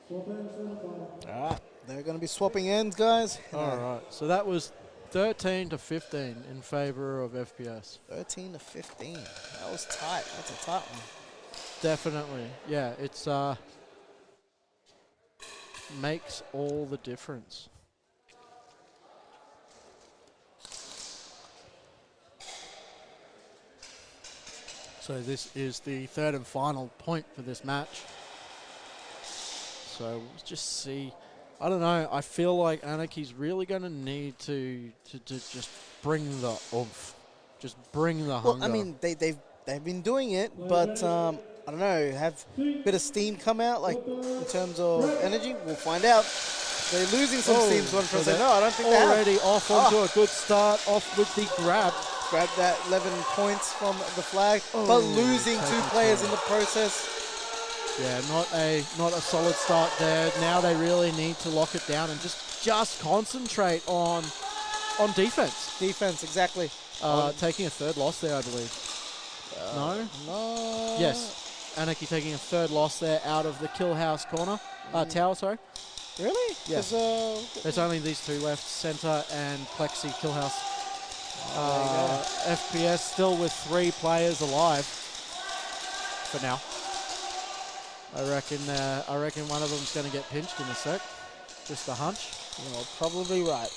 Swap ends in the final. All right, they're going to be swapping ends, guys. All right, so that was 13 to 15 in favour of FPS. 13 to 15. That was tight. That's a tight one. Definitely, yeah. It's makes all the difference. So this is the third and final point for this match. So we'll just see. I don't know. I feel like Anarchy's really going to need to just bring the oomph, just bring the hunger. Well, I mean, they've been doing it, but I don't know. Have a bit of steam come out, like in terms of energy? We'll find out. They're losing some steam. One so person. No, I don't think they have. already off onto a good start. Off with the grab. Grabbed that 11 points from the flag, but losing two players in the process. Yeah, not a solid start there. Now they really need to lock it down and just concentrate on defense. Defense, exactly. Taking a third loss there, I believe. No? No. Yes. Anarchy taking a third loss there out of the kill house corner. Tower, sorry. Really? Yeah. 'Cause, There's only these two left, Center and Plexi kill house. FPS still with 3 players alive for now. I reckon one of them's going to get pinched in a sec. Just a hunch. You're probably right.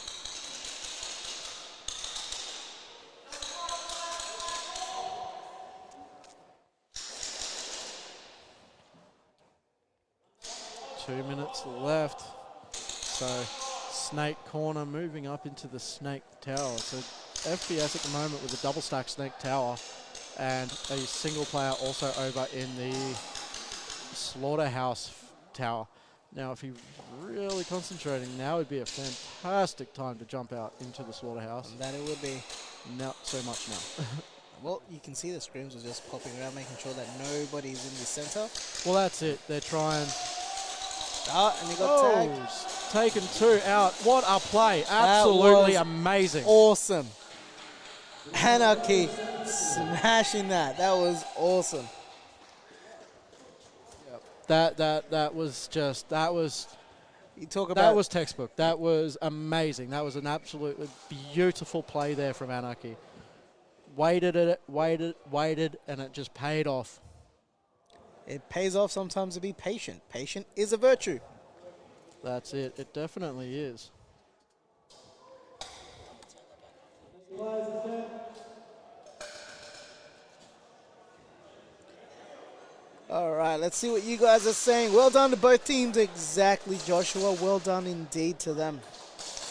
Two minutes left. So Snake corner moving up into the Snake Tower. So FPS at the moment with a double stack Snake Tower and a single player also over in the Slaughterhouse Tower. Now, if he's really concentrating, now would be a fantastic time to jump out into the Slaughterhouse. And that it would be. Not so much now. Well, you can see the screams are just popping around, making sure that nobody's in the center. Well, that's it. They're trying. And he got tagged. Taken 2 out. What a play. Absolutely amazing. Awesome. Anarchy smashing that. That was awesome. That was You talk about that was textbook. That was amazing. That was an absolutely beautiful play there from Anarchy. Waited, and it just paid off. It pays off sometimes to be patient. Patient is a virtue. That's it. It definitely is. All right, let's see what you guys are saying. Well done to both teams. Exactly, Joshua. Well done indeed to them.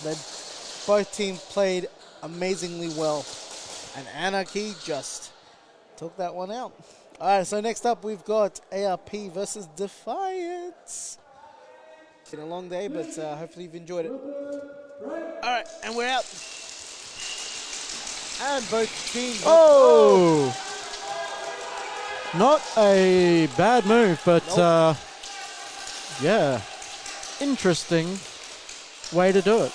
Both teams played amazingly well. And Anarchy just took that one out. All right, so next up we've got ARP versus Defiance. It's been a long day, but hopefully you've enjoyed it. All right, and we're out. And both teams. Oh! Not a bad move, but Nope. yeah, interesting way to do it.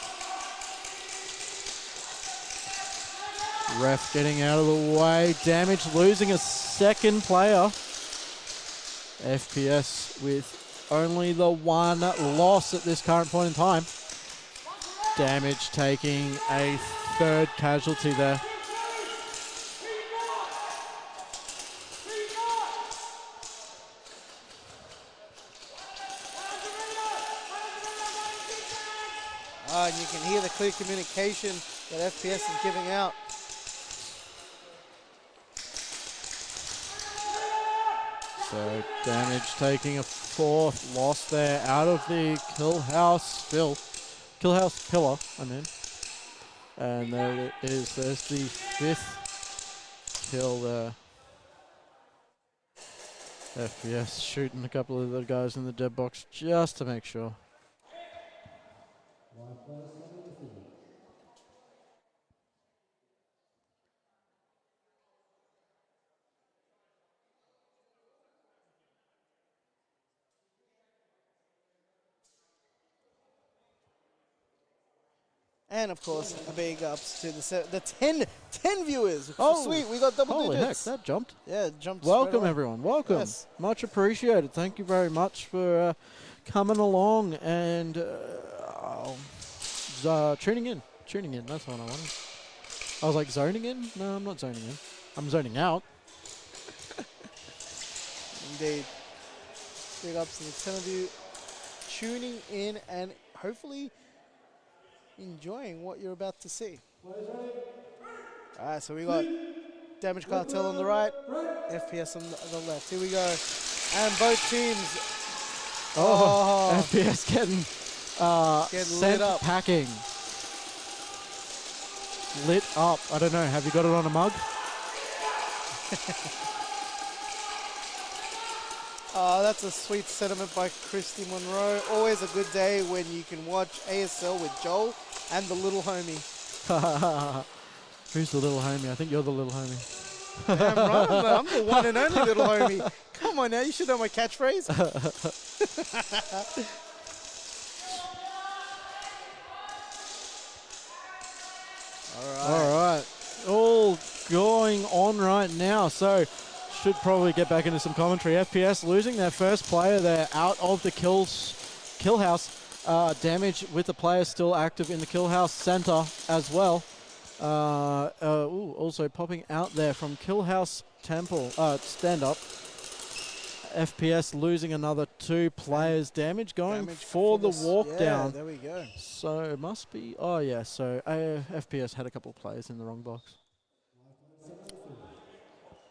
Ref getting out of the way. Damage losing a second player. FPS with only the 1 loss at this current point in time. Damage taking a 3rd casualty there. And you can hear the clear communication that FPS is giving out. So Damage taking a 4th loss there out of the kill house pillar, I mean. And there it is. There's the 5th kill there. FPS shooting a couple of the guys in the dead box just to make sure. And of course, a big ups to the 10 viewers. Oh, sweet, we got double holy digits. heck, that jumped. Yeah, jumped. Welcome, away. everyone. Welcome. Yes. Much appreciated. Thank you very much for coming along and tuning in. Tuning in, that's what I wanted. I was like, zoning in? No, I'm not zoning in. I'm zoning out. Indeed. Big ups to the 10 of you tuning in and hopefully enjoying what you're about to see. Alright, so we got Damage Cartel on the right, FPS on the left. Here we go. And both teams. FPS getting lit up. packing. Lit up. I don't know. Have you got it on a mug? That's a sweet sentiment by Christy Monroe. Always a good day when you can watch ASL with Joel and the little homie. Who's the little homie? I think you're the little homie. Damn right, I'm the one and only little homie. Come on now, you should know my catchphrase. All right. All going on right now. So should probably get back into some commentary. FPS losing their first player there out of the kill house. Damage with the player still active in the kill house center as well. Also popping out there from kill house temple stand up. FPS losing another 2 players. Damage going for the walk down. There we go. So it must be. Oh yeah. So FPS had a couple of players in the wrong box.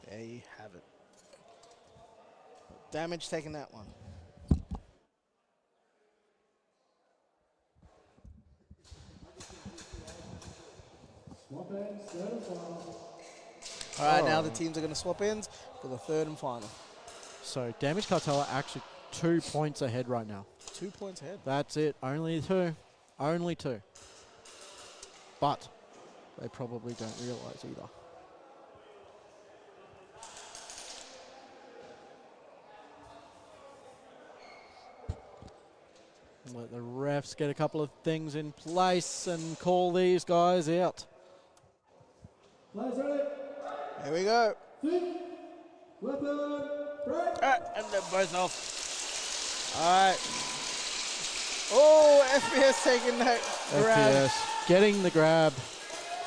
There you have it. Damage taking that one. All right, now the teams are going to swap ends for the 3rd and final. So Damage Cartel are actually 2 points ahead right now. 2 points ahead. That's it. Only 2. Only 2. But they probably don't realize either. Let the refs get a couple of things in place and call these guys out. There we go. And they're both off. All right. Oh, FPS taking that grab. FPS getting the grab,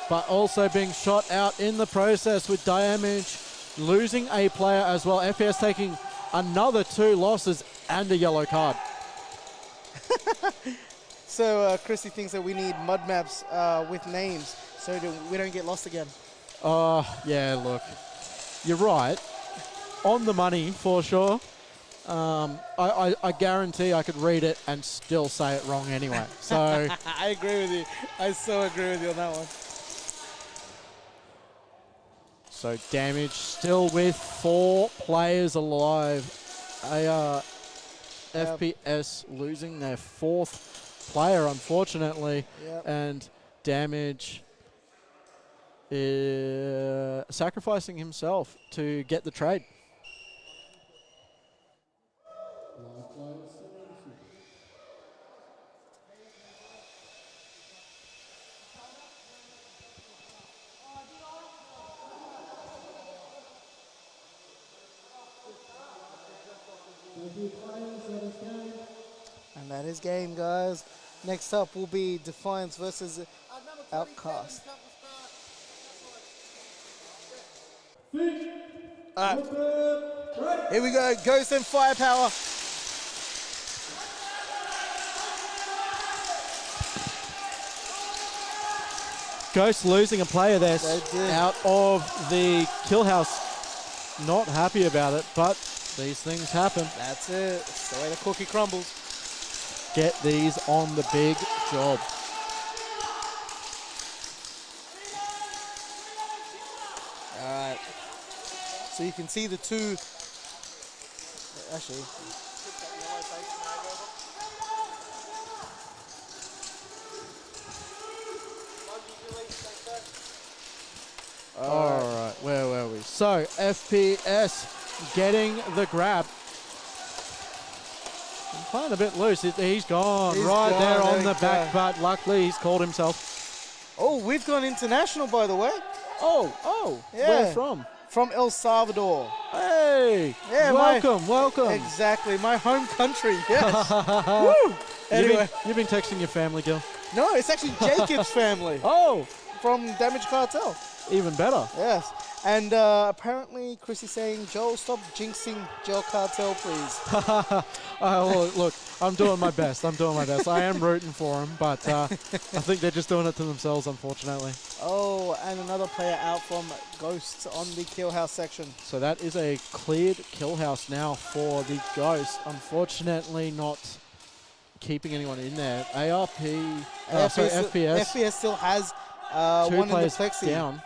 but also being shot out in the process with Damage losing a player as well. FPS taking another 2 losses and a yellow card. So Christy thinks that we need mud maps with names so we don't get lost again. Yeah, look, you're right. On the money, for sure. I guarantee I could read it and still say it wrong anyway. So I agree with you. I so agree with you on that one. So Damage still with 4 players alive. FPS losing their 4th player, unfortunately. Yep. And Damage sacrificing himself to get the trade. And that is game, guys. Next up will be Defiance versus Outcast. Alright. Here we go. Ghost and Firepower. Ghost losing a player there out of the kill house. Not happy about it, but These things happen. That's it. It's the way the cookie crumbles. Get these on the big job. All right. So you can see the two. Actually. All right, where were we? So FPS getting the grab. I'm playing a bit loose. He's gone He's right gone, there on there the we back, go. but luckily he's called himself. Oh, we've gone international, by the way. Oh, Yeah. where from? From El Salvador. Hey, Yeah, welcome. Exactly, my home country. Yes. Woo. Anyway, You've been texting your family, Gil. no, it's actually Jacob's family Oh, from Damage Cartel. even better. Yes. And apparently, Chris is saying, Joel, stop jinxing Gel Cartel, please. Look, I'm doing my best. I am rooting for him, but I think they're just doing it to themselves, unfortunately. Oh, and another player out from Ghosts on the kill house section. So that is a cleared kill house now for the Ghost. Unfortunately, not keeping anyone in there. ARP, FPS. FPS still has Two one in the players plexi. down.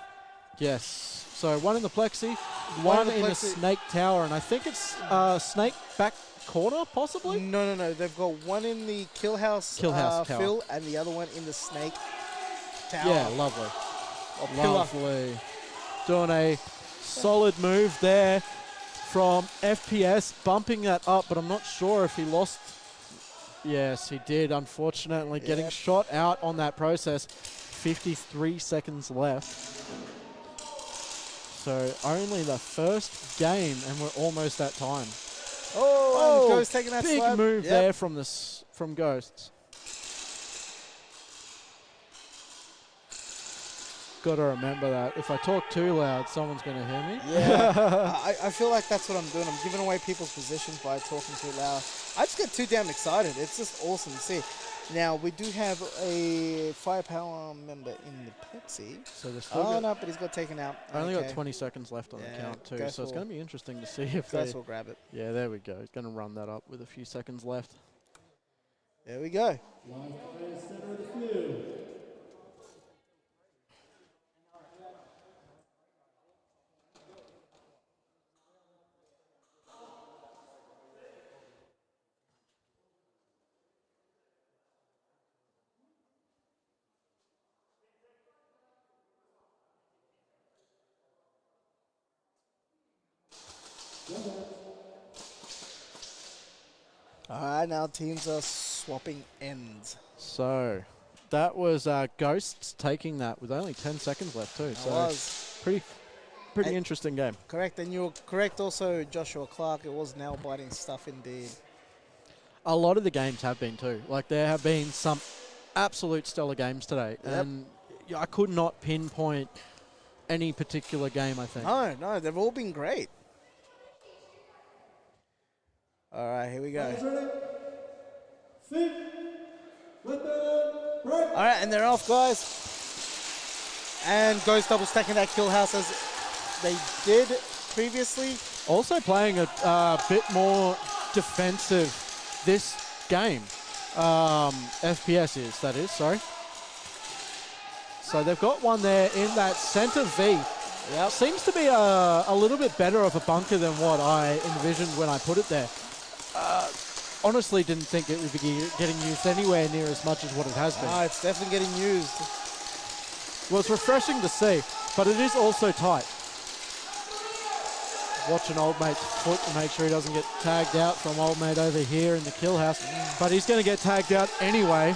Yes. So one in the plexi, one in the plexi. snake tower, and I think it's snake back corner, possibly? No. They've got one in the kill house tower. fill and the other one in the snake tower. Yeah, lovely. Or pillar. Lovely. Doing a solid move there from FPS, bumping that up, but I'm not sure if he lost. Yes, he did, unfortunately. Getting shot out on that process. 53 seconds left. So only the first game, and we're almost at time. Oh, and Ghost taking that big slab. move there from Ghosts. Got to remember that. If I talk too loud, someone's going to hear me. Yeah, I feel like that's what I'm doing. I'm giving away people's positions by talking too loud. I just get too damn excited. It's just awesome to see. Now, we do have a Firepower member in the plexi. So there's still no, but he's got taken out. Only got 20 seconds left on the count too, so it's going to be interesting to see if Ghost will grab it. Yeah, there we go. He's going to run that up with a few seconds left. There we go. All right, now teams are swapping ends. So that was Ghosts taking that with only 10 seconds left too. So was. pretty interesting game. Correct, and you're correct also, Joshua Clark. It was nail-biting stuff indeed. A lot of the games have been too. Like there have been some absolute stellar games today. Yep. And I could not pinpoint any particular game, I think. No, they've all been great. All right, here we go. All right, and they're off, guys. And Ghost double stacking that kill house as they did previously. Also playing a bit more defensive this game. FPS is, that is, sorry. So they've got one there in that center V. Yep. Seems to be a little bit better of a bunker than what I envisioned when I put it there. Honestly, didn't think it would be getting used anywhere near as much as what it has been. Ah, it's definitely getting used. Well, it's refreshing to see, but it is also tight. Watching old mate's foot to make sure he doesn't get tagged out from old mate over here in the kill house, but he's going to get tagged out anyway.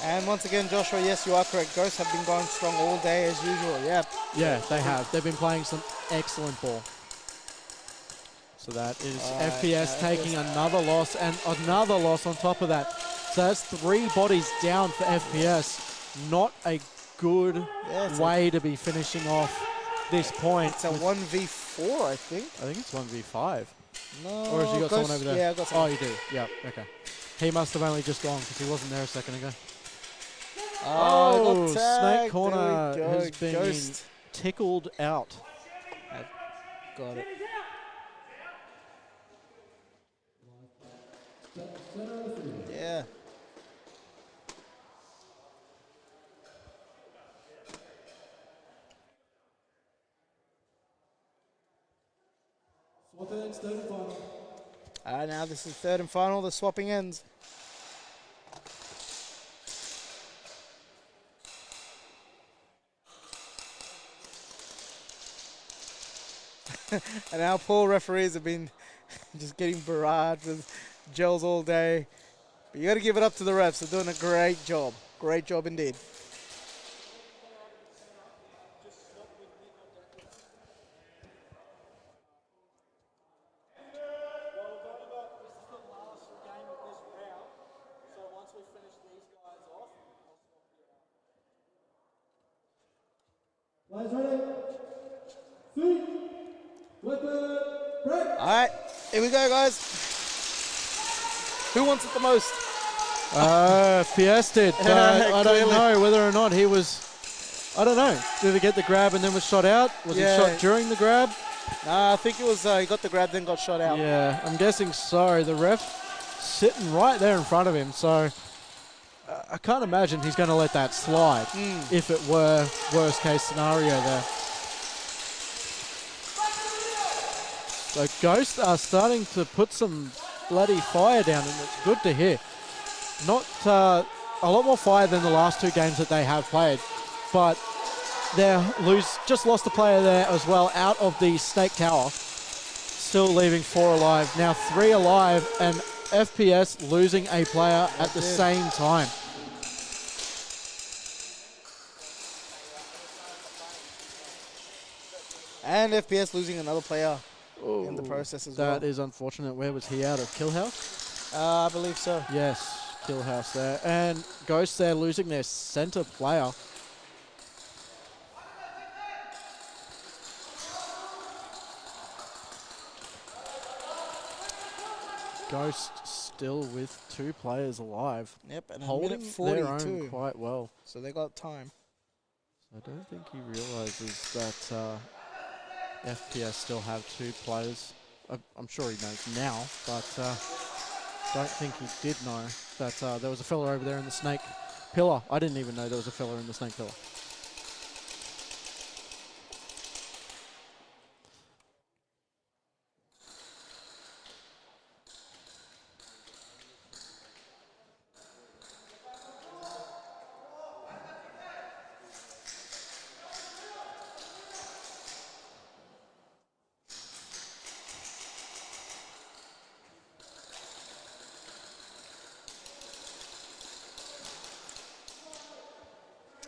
And once again, Joshua, yes, you are correct. Ghosts have been going strong all day as usual. Yep. Yeah, they have. They've been playing some excellent ball. So that is FPS taking another loss and another loss on top of that. So that's 3 bodies down for FPS. Not a good way to be finishing off this point. It's a 1v4, I think. I think it's 1v5. No. Or has he got someone over there? Yeah, I got someone. Oh, you do? Yeah, okay. He must have only just gone because he wasn't there a second ago. Oh, Snake Corner there we go. has been tickled out. I've got it. center of the field. Yeah. Swap ends, third and final. All right, now this is third and final. The swapping ends. And our poor referees have been just getting barraged with gels all day. But you got to give it up to the refs. They're doing a great job. Great job indeed. Players ready? Feet. Weapon. Break. All right, here we go, guys. Who wants it the most? Fies did, but I don't Clearly. know whether or not he was, I don't know. Did he get the grab and then was shot out? Was Yeah. he shot during the grab? Nah, I think it was he got the grab, then got shot out. Yeah, I'm guessing so. The ref sitting right there in front of him, so I can't imagine he's going to let that slide if it were worst case scenario there. So Ghost are starting to put some bloody fire down, and it's good to hear. Not a lot more fire than the last two games that they have played, but they just lost a player there as well out of the Snake Tower, still leaving 4 alive. Now 3 alive, and FPS losing a player at the same time. And FPS losing another player in the process as well. That is unfortunate. Where was he out of? Killhouse? I believe so. Yes, Killhouse there. And Ghost there losing their center player. Ghost still with 2 players alive. Yep, and a Holding minute 40 their own too. quite well. So they got time. I don't think he realizes that FPS still have 2 players. I'm sure he knows now, but don't think he did know that there was a fella over there in the snake pillar. I didn't even know there was a fella in the snake pillar.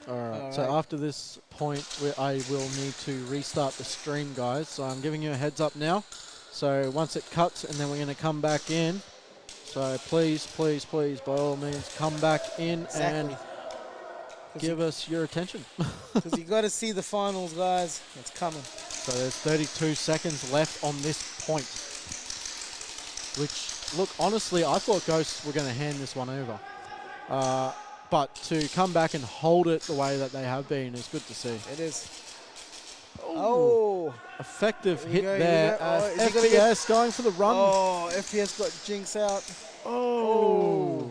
Alright, so after this point, I will need to restart the stream, guys. So I'm giving you a heads up now. So once it cuts, and then we're going to come back in. So please, please, please, by all means, come back in and give us your attention. Because you got to see the finals, guys. It's coming. So there's 32 seconds left on this point. Which, look, honestly, I thought Ghosts were going to hand this one over. But to come back and hold it the way that they have been is good to see. It is. Oh, effective hit go, there. is he gonna FPS going for the run. Oh, FPS got Jinx out. Oh.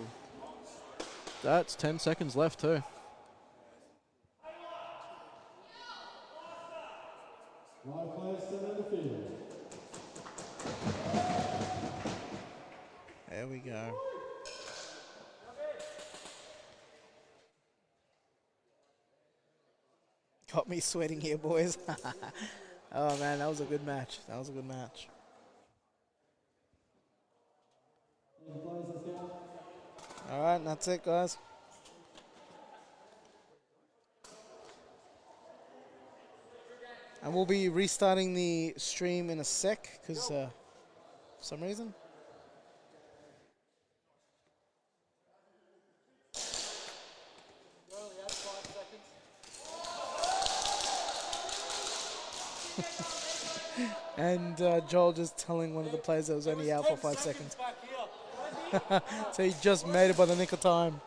That's 10 seconds left too. Live players center of the field. There we go. Got me sweating here, boys. Oh, man, that was a good match. That was a good match. All right, that's it, guys. And we'll be restarting the stream in a sec, because for some reason. And Joel just telling one of the players that was only out for 5 seconds. So he just made it by the nick of time.